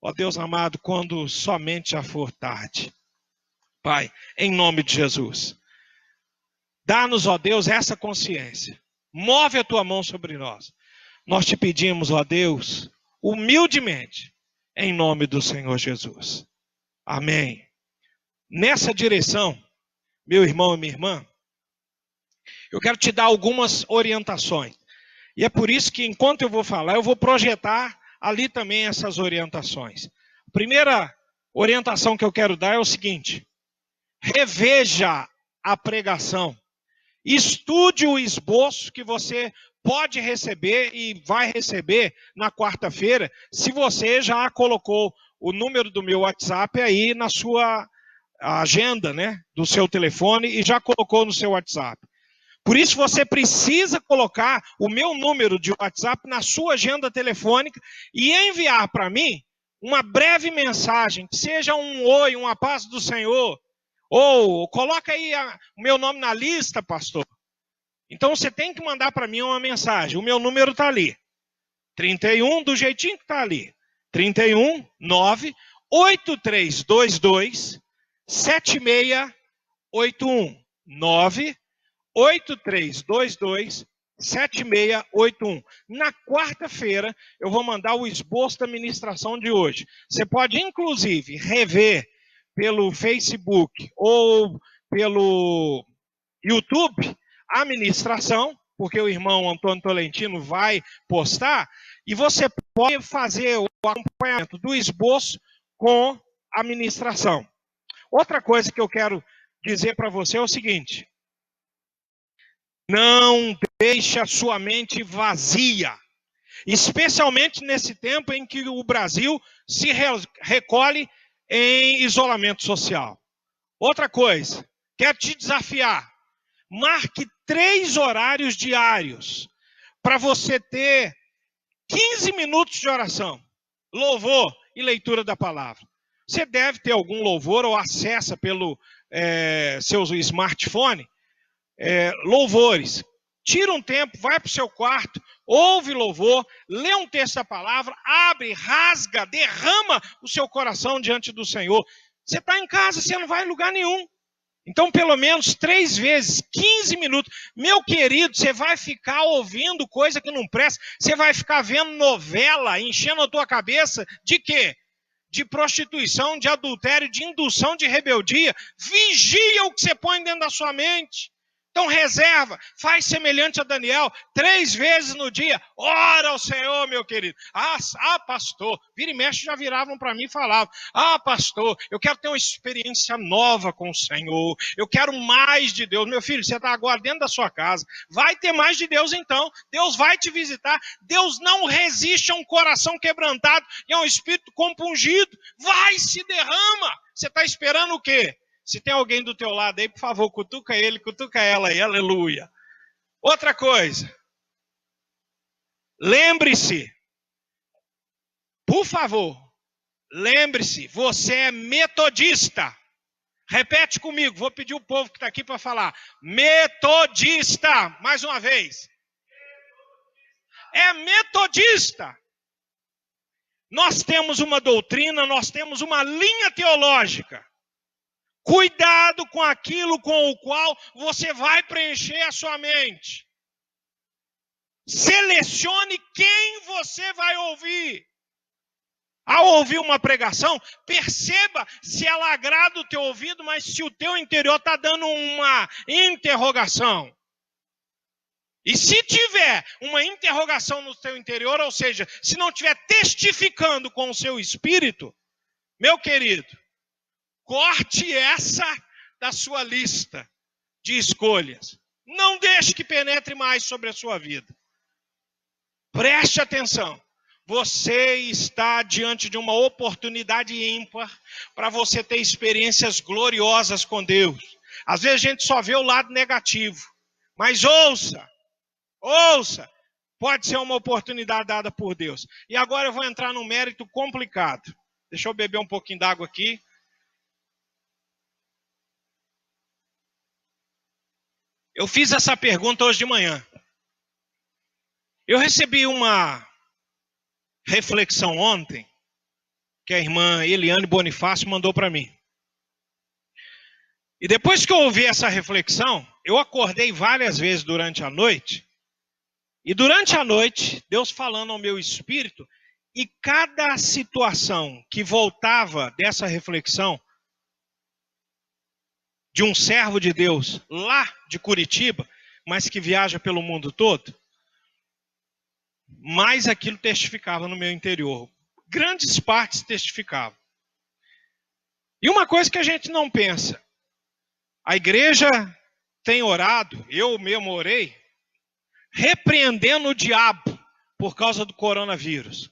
ó Deus amado, quando somente já for tarde. Pai, em nome de Jesus, dá-nos, ó Deus, essa consciência. Move a tua mão sobre nós. Nós te pedimos, ó Deus, humildemente, em nome do Senhor Jesus. Amém. Nessa direção, meu irmão e minha irmã, eu quero te dar algumas orientações. E é por isso que, enquanto eu vou falar, eu vou projetar ali também essas orientações. A primeira orientação que eu quero dar é o seguinte: reveja a pregação. Estude o esboço que você pode receber e vai receber na quarta-feira, se você já colocou o número do meu WhatsApp aí na sua agenda, né, do seu telefone, e já colocou no seu WhatsApp. Por isso você precisa colocar o meu número de WhatsApp na sua agenda telefônica e enviar para mim uma breve mensagem, que seja um oi, uma paz do Senhor, ou coloca aí o meu nome na lista, pastor. Então você tem que mandar para mim uma mensagem. O meu número está ali. 31, do jeitinho que está ali. 31 9 8322 7681. 9 8322 7681. Na quarta-feira eu vou mandar o esboço da ministração de hoje. Você pode inclusive rever pelo Facebook ou pelo YouTube a ministração, porque o irmão Antônio Tolentino vai postar, e você pode fazer o acompanhamento do esboço com a ministração. Outra coisa que eu quero dizer para você é o seguinte: não deixe a sua mente vazia, especialmente nesse tempo em que o Brasil se recolhe em isolamento social. Outra coisa, quero te desafiar. Marque 3 horários diários para você ter 15 minutos de oração, louvor e leitura da palavra. Você deve ter algum louvor ou acessa pelo seu smartphone louvores. Tira um tempo, vai para o seu quarto, ouve louvor, lê um texto da palavra, abre, rasga, derrama o seu coração diante do Senhor. Você está em casa, você não vai em lugar nenhum. Então, pelo menos 3 vezes, 15 minutos. Meu querido, você vai ficar ouvindo coisa que não presta. Você vai ficar vendo novela, enchendo a tua cabeça de quê? De prostituição, de adultério, de indução, de rebeldia. Vigia o que você põe dentro da sua mente. Então reserva, faz semelhante a Daniel, 3 vezes no dia, ora ao Senhor, meu querido. Pastor, vira e mexe já viravam para mim e falavam: pastor, eu quero ter uma experiência nova com o Senhor, eu quero mais de Deus. Meu filho, você está agora dentro da sua casa, vai ter mais de Deus então, Deus vai te visitar. Deus não resiste a um coração quebrantado e a um espírito compungido, vai, se derrama. Você está esperando o quê? Se tem alguém do teu lado aí, por favor, cutuca ele, cutuca ela aí, aleluia. Outra coisa, lembre-se, por favor, lembre-se, você é metodista. Repete comigo, vou pedir o povo que está aqui para falar. Metodista, mais uma vez. É metodista. Nós temos uma doutrina, nós temos uma linha teológica. Cuidado com aquilo com o qual você vai preencher a sua mente. Selecione quem você vai ouvir. Ao ouvir uma pregação, perceba se ela agrada o teu ouvido, mas se o teu interior está dando uma interrogação. E se tiver uma interrogação no teu interior, ou seja, se não estiver testificando com o seu espírito, meu querido, corte essa da sua lista de escolhas. Não deixe que penetre mais sobre a sua vida. Preste atenção. Você está diante de uma oportunidade ímpar para você ter experiências gloriosas com Deus. Às vezes a gente só vê o lado negativo. Mas ouça, pode ser uma oportunidade dada por Deus. E agora eu vou entrar num mérito complicado. Deixa eu beber um pouquinho d'água aqui. Eu fiz essa pergunta hoje de manhã. Eu recebi uma reflexão ontem, que a irmã Eliane Bonifácio mandou para mim. E depois que eu ouvi essa reflexão, eu acordei várias vezes durante a noite. E durante a noite, Deus falando ao meu espírito, e cada situação que voltava dessa reflexão, de um servo de Deus lá de Curitiba, mas que viaja pelo mundo todo, mais aquilo testificava no meu interior. Grandes partes testificavam. E uma coisa que a gente não pensa, a igreja tem orado, eu mesmo orei, repreendendo o diabo por causa do coronavírus.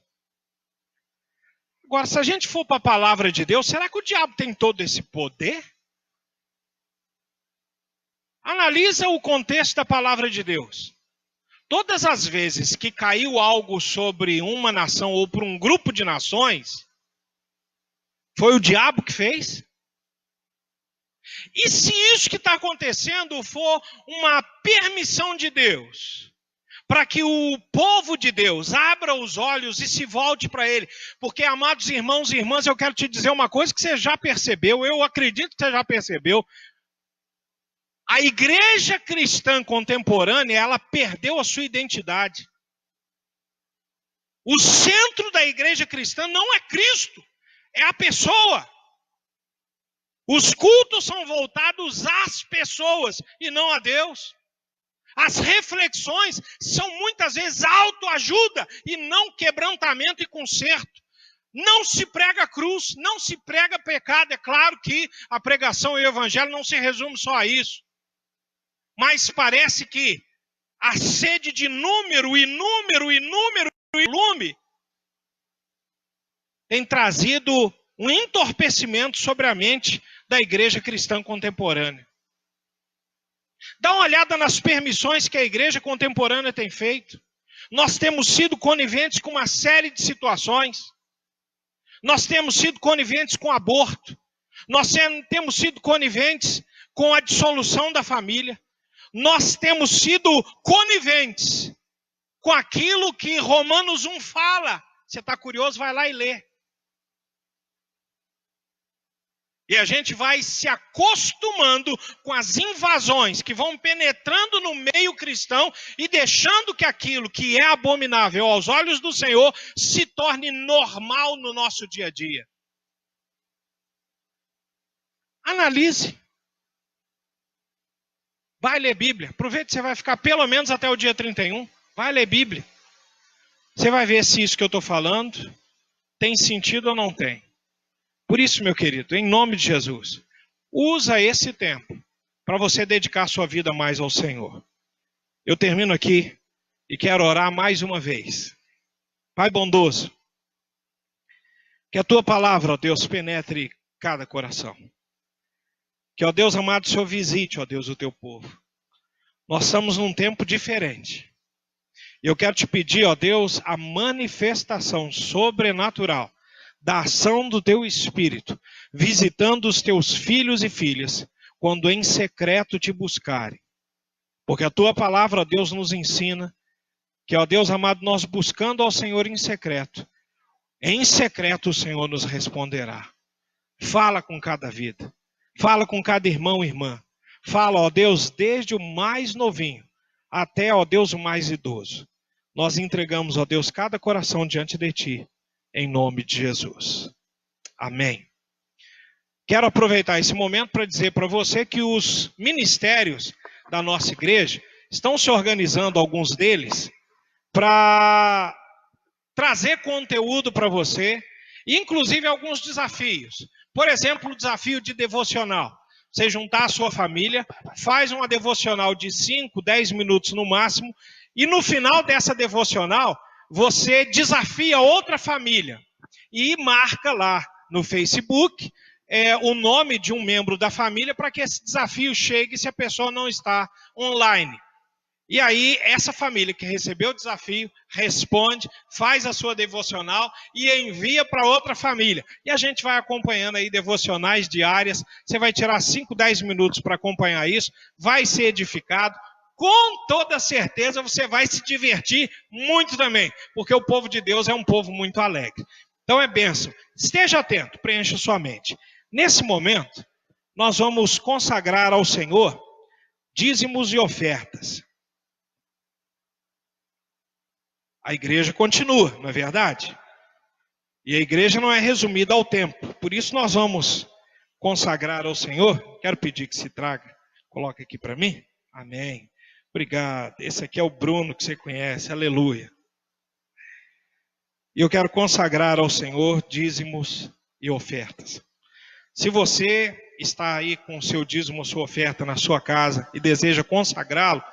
Agora, se a gente for para a palavra de Deus, será que o diabo tem todo esse poder? Analisa o contexto da palavra de Deus. Todas as vezes que caiu algo sobre uma nação ou por um grupo de nações, foi o diabo que fez? E se isso que está acontecendo for uma permissão de Deus, para que o povo de Deus abra os olhos e se volte para Ele? Porque, amados irmãos e irmãs, eu quero te dizer uma coisa que você já percebeu, eu acredito que você já percebeu. A igreja cristã contemporânea, ela perdeu a sua identidade. O centro da igreja cristã não é Cristo, é a pessoa. Os cultos são voltados às pessoas e não a Deus. As reflexões são muitas vezes autoajuda e não quebrantamento e conserto. Não se prega cruz, não se prega pecado. É claro que a pregação e o evangelho não se resume só a isso. Mas parece que a sede de número e volume tem trazido um entorpecimento sobre a mente da igreja cristã contemporânea. Dá uma olhada nas permissões que a igreja contemporânea tem feito. Nós temos sido coniventes com uma série de situações. Nós temos sido coniventes com aborto. Nós temos sido coniventes com a dissolução da família. Nós temos sido coniventes com aquilo que Romanos 1 fala. Você está curioso? Vai lá e lê. E a gente vai se acostumando com as invasões que vão penetrando no meio cristão e deixando que aquilo que é abominável aos olhos do Senhor se torne normal no nosso dia a dia. Analise. Vai ler Bíblia. Aproveite que você vai ficar pelo menos até o dia 31. Vai ler Bíblia. Você vai ver se isso que eu estou falando tem sentido ou não tem. Por isso, meu querido, em nome de Jesus, usa esse tempo para você dedicar sua vida mais ao Senhor. Eu termino aqui e quero orar mais uma vez. Pai bondoso, que a tua palavra, ó Deus, penetre cada coração. Que, ó Deus amado, o Senhor visite, ó Deus, o teu povo. Nós estamos num tempo diferente. E eu quero te pedir, ó Deus, a manifestação sobrenatural da ação do teu Espírito, visitando os teus filhos e filhas, quando em secreto te buscarem. Porque a tua palavra, ó Deus, nos ensina que, ó Deus amado, nós buscando ao Senhor em secreto o Senhor nos responderá. Fala com cada vida. Fala com cada irmão e irmã. Fala, ó Deus, desde o mais novinho até, ó Deus, o mais idoso. Nós entregamos, ó Deus, cada coração diante de ti, em nome de Jesus. Amém. Quero aproveitar esse momento para dizer para você que os ministérios da nossa igreja estão se organizando, alguns deles, para trazer conteúdo para você, inclusive alguns desafios. Por exemplo, o desafio de devocional. você juntar a sua família, faz uma devocional de 5, 10 minutos no máximo, e no final dessa devocional, você desafia outra família e marca lá no Facebook o nome de um membro da família para que esse desafio chegue se a pessoa não está online. E aí, essa família que recebeu o desafio, responde, faz a sua devocional e envia para outra família. E a gente vai acompanhando aí devocionais diárias. Você vai tirar 5, 10 minutos para acompanhar isso. Vai ser edificado. Com toda certeza você vai se divertir muito também. Porque o povo de Deus é um povo muito alegre. Então é bênção. Esteja atento, preencha sua mente. Nesse momento, nós vamos consagrar ao Senhor dízimos e ofertas. A igreja continua, não é verdade? E a igreja não é resumida ao tempo. Por isso nós vamos consagrar ao Senhor. Quero pedir que se traga. Coloca aqui para mim. Amém. Obrigado. Esse aqui é o Bruno que você conhece. Aleluia. E eu quero consagrar ao Senhor dízimos e ofertas. Se você está aí com o seu dízimo ou sua oferta na sua casa e deseja consagrá-lo,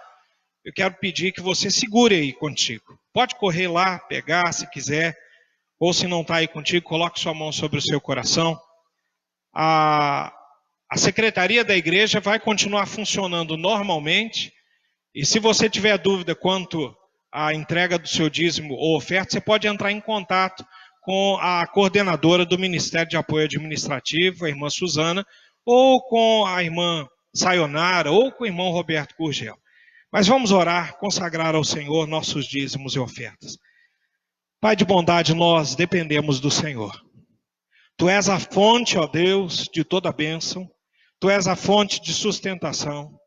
eu quero pedir que você segure aí contigo. Pode correr lá, pegar se quiser, ou se não está aí contigo, coloque sua mão sobre o seu coração. A secretaria da igreja vai continuar funcionando normalmente, e se você tiver dúvida quanto à entrega do seu dízimo ou oferta, você pode entrar em contato com a coordenadora do Ministério de Apoio Administrativo, a irmã Suzana, ou com a irmã Sayonara, ou com o irmão Roberto Gurgel. Mas vamos orar, consagrar ao Senhor nossos dízimos e ofertas. Pai de bondade, nós dependemos do Senhor. Tu és a fonte, ó Deus, de toda bênção. Tu és a fonte de sustentação.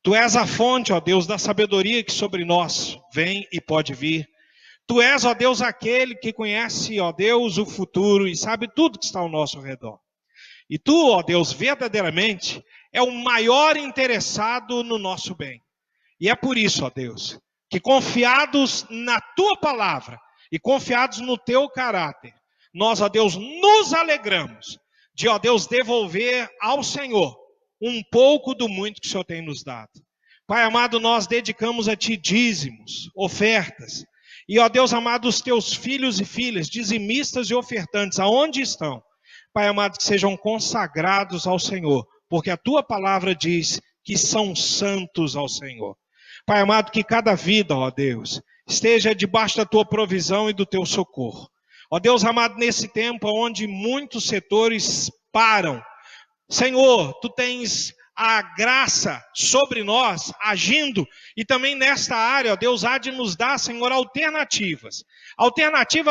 Tu és a fonte, ó Deus, da sabedoria que sobre nós vem e pode vir. Tu és, ó Deus, aquele que conhece, ó Deus, o futuro e sabe tudo que está ao nosso redor. E tu, ó Deus, verdadeiramente é o maior interessado no nosso bem. E é por isso, ó Deus, que confiados na Tua palavra e confiados no Teu caráter, nós, ó Deus, nos alegramos de, ó Deus, devolver ao Senhor um pouco do muito que o Senhor tem nos dado. Pai amado, nós dedicamos a Ti dízimos, ofertas, e, ó Deus amado, os Teus filhos e filhas, dizimistas e ofertantes, aonde estão? Pai amado, que sejam consagrados ao Senhor, porque a Tua palavra diz que são santos ao Senhor. Pai amado, que cada vida, ó Deus, esteja debaixo da Tua provisão e do Teu socorro. Ó Deus amado, nesse tempo onde muitos setores param, Senhor, Tu tens a graça sobre nós, agindo, e também nesta área, ó Deus, há de nos dar, Senhor, alternativas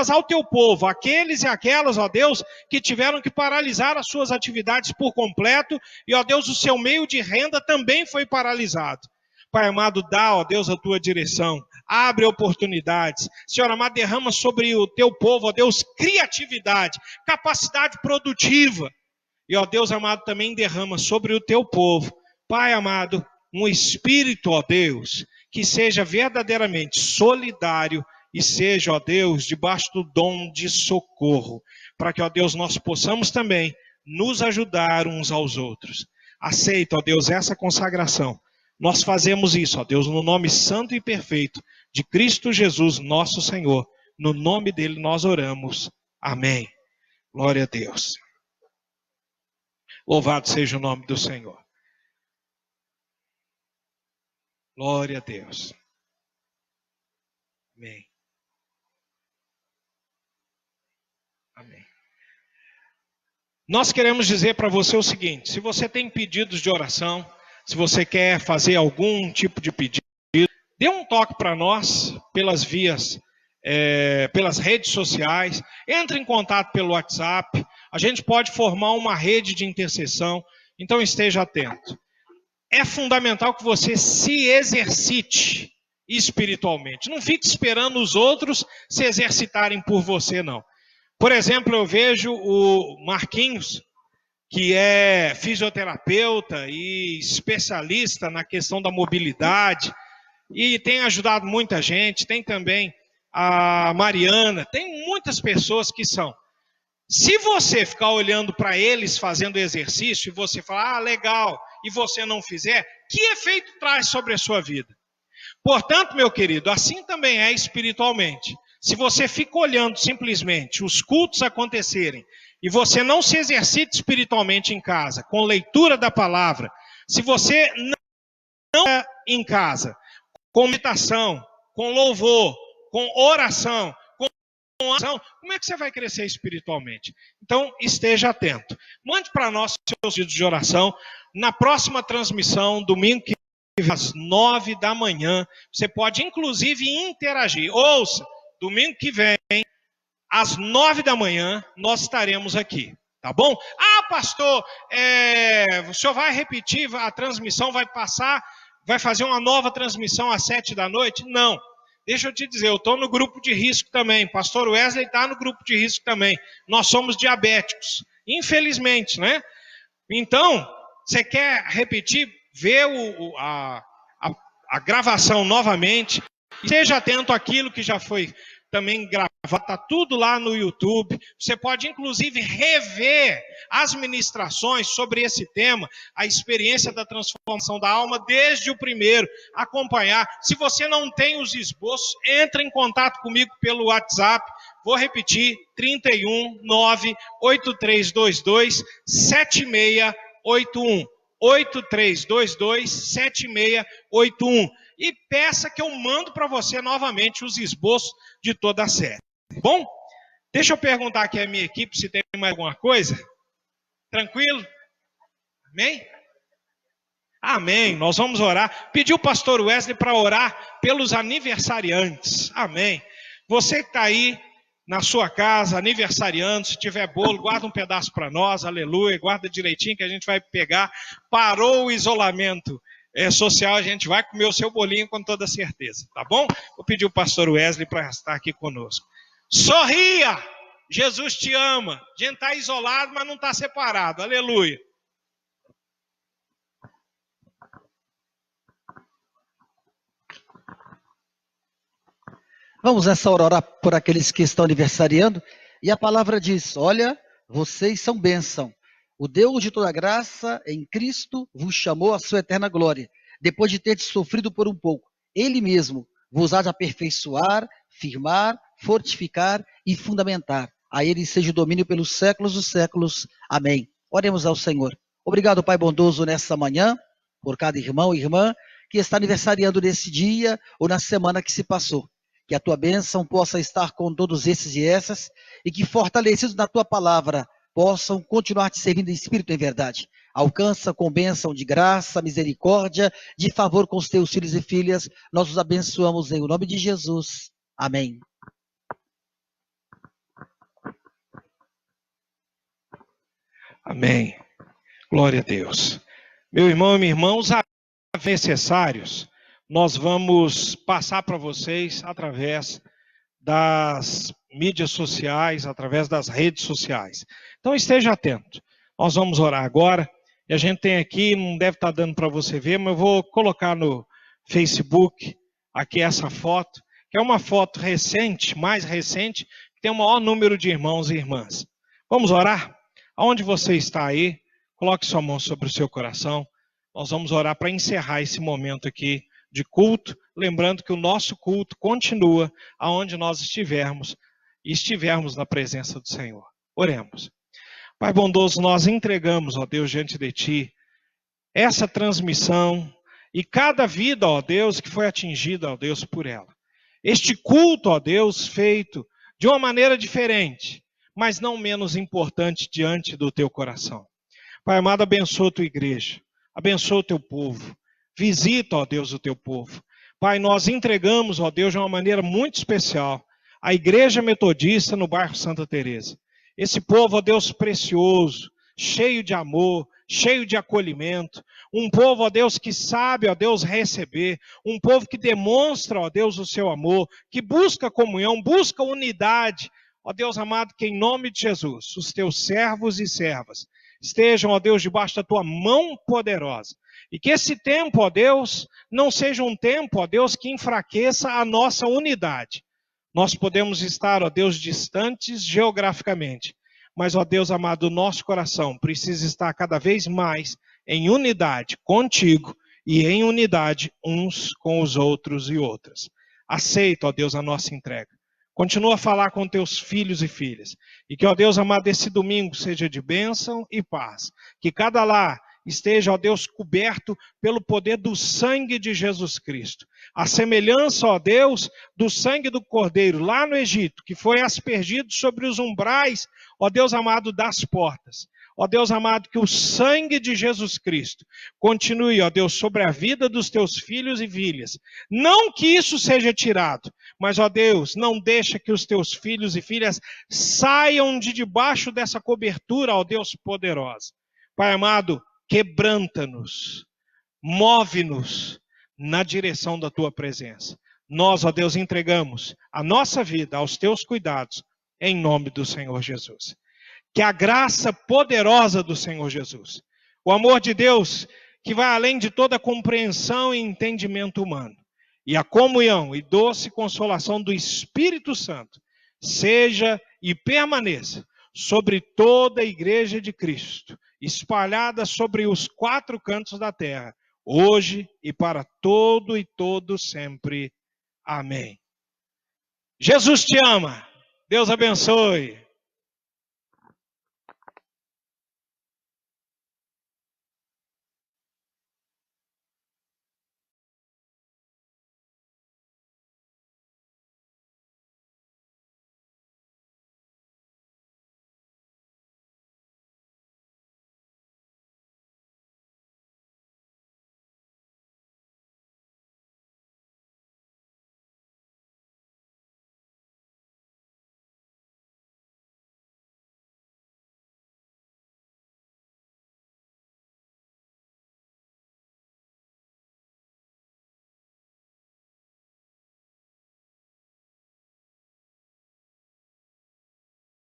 ao Teu povo, aqueles e aquelas, ó Deus, que tiveram que paralisar as suas atividades por completo, e, ó Deus, o seu meio de renda também foi paralisado. Pai amado, dá, ó Deus, a Tua direção, abre oportunidades. Senhor amado, derrama sobre o Teu povo, ó Deus, criatividade, capacidade produtiva. E, ó Deus amado, também derrama sobre o Teu povo, Pai amado, um espírito, ó Deus, que seja verdadeiramente solidário e seja, ó Deus, debaixo do dom de socorro, para que, ó Deus, nós possamos também nos ajudar uns aos outros. Aceita, ó Deus, essa consagração. Nós fazemos isso, ó Deus, no nome santo e perfeito de Cristo Jesus, nosso Senhor. No nome dele nós oramos. Amém. Glória a Deus. Louvado seja o nome do Senhor. Glória a Deus. Amém. Amém. Nós queremos dizer para você o seguinte: se você tem pedidos de oração, se você quer fazer algum tipo de pedido, dê um toque para nós pelas vias, pelas redes sociais, entre em contato pelo WhatsApp, a gente pode formar uma rede de intercessão, então esteja atento. É fundamental que você se exercite espiritualmente, não fique esperando os outros se exercitarem por você, não. Por exemplo, eu vejo o Marquinhos, que é fisioterapeuta e especialista na questão da mobilidade, e tem ajudado muita gente, tem também a Mariana, tem muitas pessoas que são. Se você ficar olhando para eles fazendo exercício, e você falar, legal, e você não fizer, que efeito traz sobre a sua vida? Portanto, meu querido, assim também é espiritualmente. Se você fica olhando simplesmente os cultos acontecerem e você não se exercita espiritualmente em casa, com leitura da palavra, se você não é em casa, com meditação, com louvor, com oração, com ação, como é que você vai crescer espiritualmente? Então, esteja atento. Mande para nós seus pedidos de oração. Na próxima transmissão, domingo que vem, às 9 da manhã, você pode inclusive interagir. Ouça, domingo que vem, às 9 da manhã, nós estaremos aqui. Tá bom? Ah, pastor, o senhor vai repetir a transmissão, vai passar, vai fazer uma nova transmissão às 7 da noite? Não. Deixa eu te dizer, eu estou no grupo de risco também. Pastor Wesley está no grupo de risco também. Nós somos diabéticos. Infelizmente, né? Então, você quer repetir, ver a gravação novamente. Esteja atento àquilo que já foi também gravado. Está tudo lá no YouTube. Você pode, inclusive, rever as ministrações sobre esse tema, a experiência da transformação da alma, desde o primeiro, acompanhar. Se você não tem os esboços, entre em contato comigo pelo WhatsApp. Vou repetir, 31 98322 7681. 8322-7681. E peça que eu mando para você novamente os esboços de toda a série. Bom? Deixa eu perguntar aqui à minha equipe se tem mais alguma coisa. Tranquilo? Amém? Amém. Nós vamos orar. Pedir o pastor Wesley para orar pelos aniversariantes. Amém. Você que está aí na sua casa, aniversariando, se tiver bolo, guarda um pedaço para nós, aleluia, guarda direitinho que a gente vai pegar. Parou o isolamento social, a gente vai comer o seu bolinho com toda certeza, tá bom? Vou pedir o pastor Wesley para estar aqui conosco. Sorria! Jesus te ama. A gente está isolado, mas não está separado, aleluia. Vamos nessa hora orar por aqueles que estão aniversariando. E a palavra diz, olha, vocês são bênção. O Deus de toda graça em Cristo vos chamou à sua eterna glória, depois de ter sofrido por um pouco. Ele mesmo vos há de aperfeiçoar, firmar, fortificar e fundamentar. A ele seja o domínio pelos séculos dos séculos. Amém. Oremos ao Senhor. Obrigado, Pai bondoso, nessa manhã, por cada irmão e irmã que está aniversariando nesse dia ou na semana que se passou. Que a tua bênção possa estar com todos esses e essas, e que, fortalecidos na tua palavra, possam continuar te servindo em espírito e em verdade. Alcança com bênção de graça, misericórdia, de favor com os teus filhos e filhas. Nós os abençoamos em nome de Jesus. Amém. Amém. Glória a Deus. Meu irmão e minha irmã, os necessários, nós vamos passar para vocês através das mídias sociais, através das redes sociais. Então esteja atento. Nós vamos orar agora. E a gente tem aqui, não deve estar dando para você ver, mas eu vou colocar no Facebook aqui essa foto, que é uma foto recente, mais recente, que tem o maior número de irmãos e irmãs. Vamos orar? Aonde você está aí, coloque sua mão sobre o seu coração. Nós vamos orar para encerrar esse momento aqui de culto, lembrando que o nosso culto continua aonde nós estivermos e estivermos na presença do Senhor. Oremos. Pai bondoso, nós entregamos, ó Deus, diante de Ti, essa transmissão e cada vida, ó Deus, que foi atingida, ó Deus, por ela. Este culto, ó Deus, feito de uma maneira diferente, mas não menos importante diante do Teu coração. Pai amado, abençoa a Tua igreja, abençoa o Teu povo. Visita, ó Deus, o Teu povo. Pai, nós entregamos, ó Deus, de uma maneira muito especial, a Igreja Metodista no bairro Santa Teresa. Esse povo, ó Deus, precioso, cheio de amor, cheio de acolhimento. Um povo, ó Deus, que sabe, ó Deus, receber. Um povo que demonstra, ó Deus, o seu amor, que busca comunhão, busca unidade. Ó Deus amado, que em nome de Jesus, os Teus servos e servas estejam, ó Deus, debaixo da Tua mão poderosa. E que esse tempo, ó Deus, não seja um tempo, ó Deus, que enfraqueça a nossa unidade. Nós podemos estar, ó Deus, distantes geograficamente, mas, ó Deus amado, o nosso coração precisa estar cada vez mais em unidade contigo e em unidade uns com os outros e outras. Aceita, ó Deus, a nossa entrega. Continua a falar com teus filhos e filhas. E que, ó Deus amado, esse domingo seja de bênção e paz. Que cada lar esteja, ó Deus, coberto pelo poder do sangue de Jesus Cristo. A semelhança, ó Deus, do sangue do Cordeiro lá no Egito, que foi aspergido sobre os umbrais, ó Deus amado, das portas. Ó Deus amado, que o sangue de Jesus Cristo continue, ó Deus, sobre a vida dos teus filhos e filhas. Não que isso seja tirado, mas, ó Deus, não deixa que os teus filhos e filhas saiam de debaixo dessa cobertura, ó Deus poderosa. Pai amado, quebranta-nos, move-nos na direção da tua presença. Nós, ó Deus, entregamos a nossa vida aos teus cuidados, em nome do Senhor Jesus. Que a graça poderosa do Senhor Jesus, o amor de Deus, que vai além de toda compreensão e entendimento humano, e a comunhão e doce consolação do Espírito Santo, seja e permaneça sobre toda a igreja de Cristo, espalhada sobre os 4 cantos da terra, hoje e para todo e todo sempre. Amém. Jesus te ama. Deus abençoe.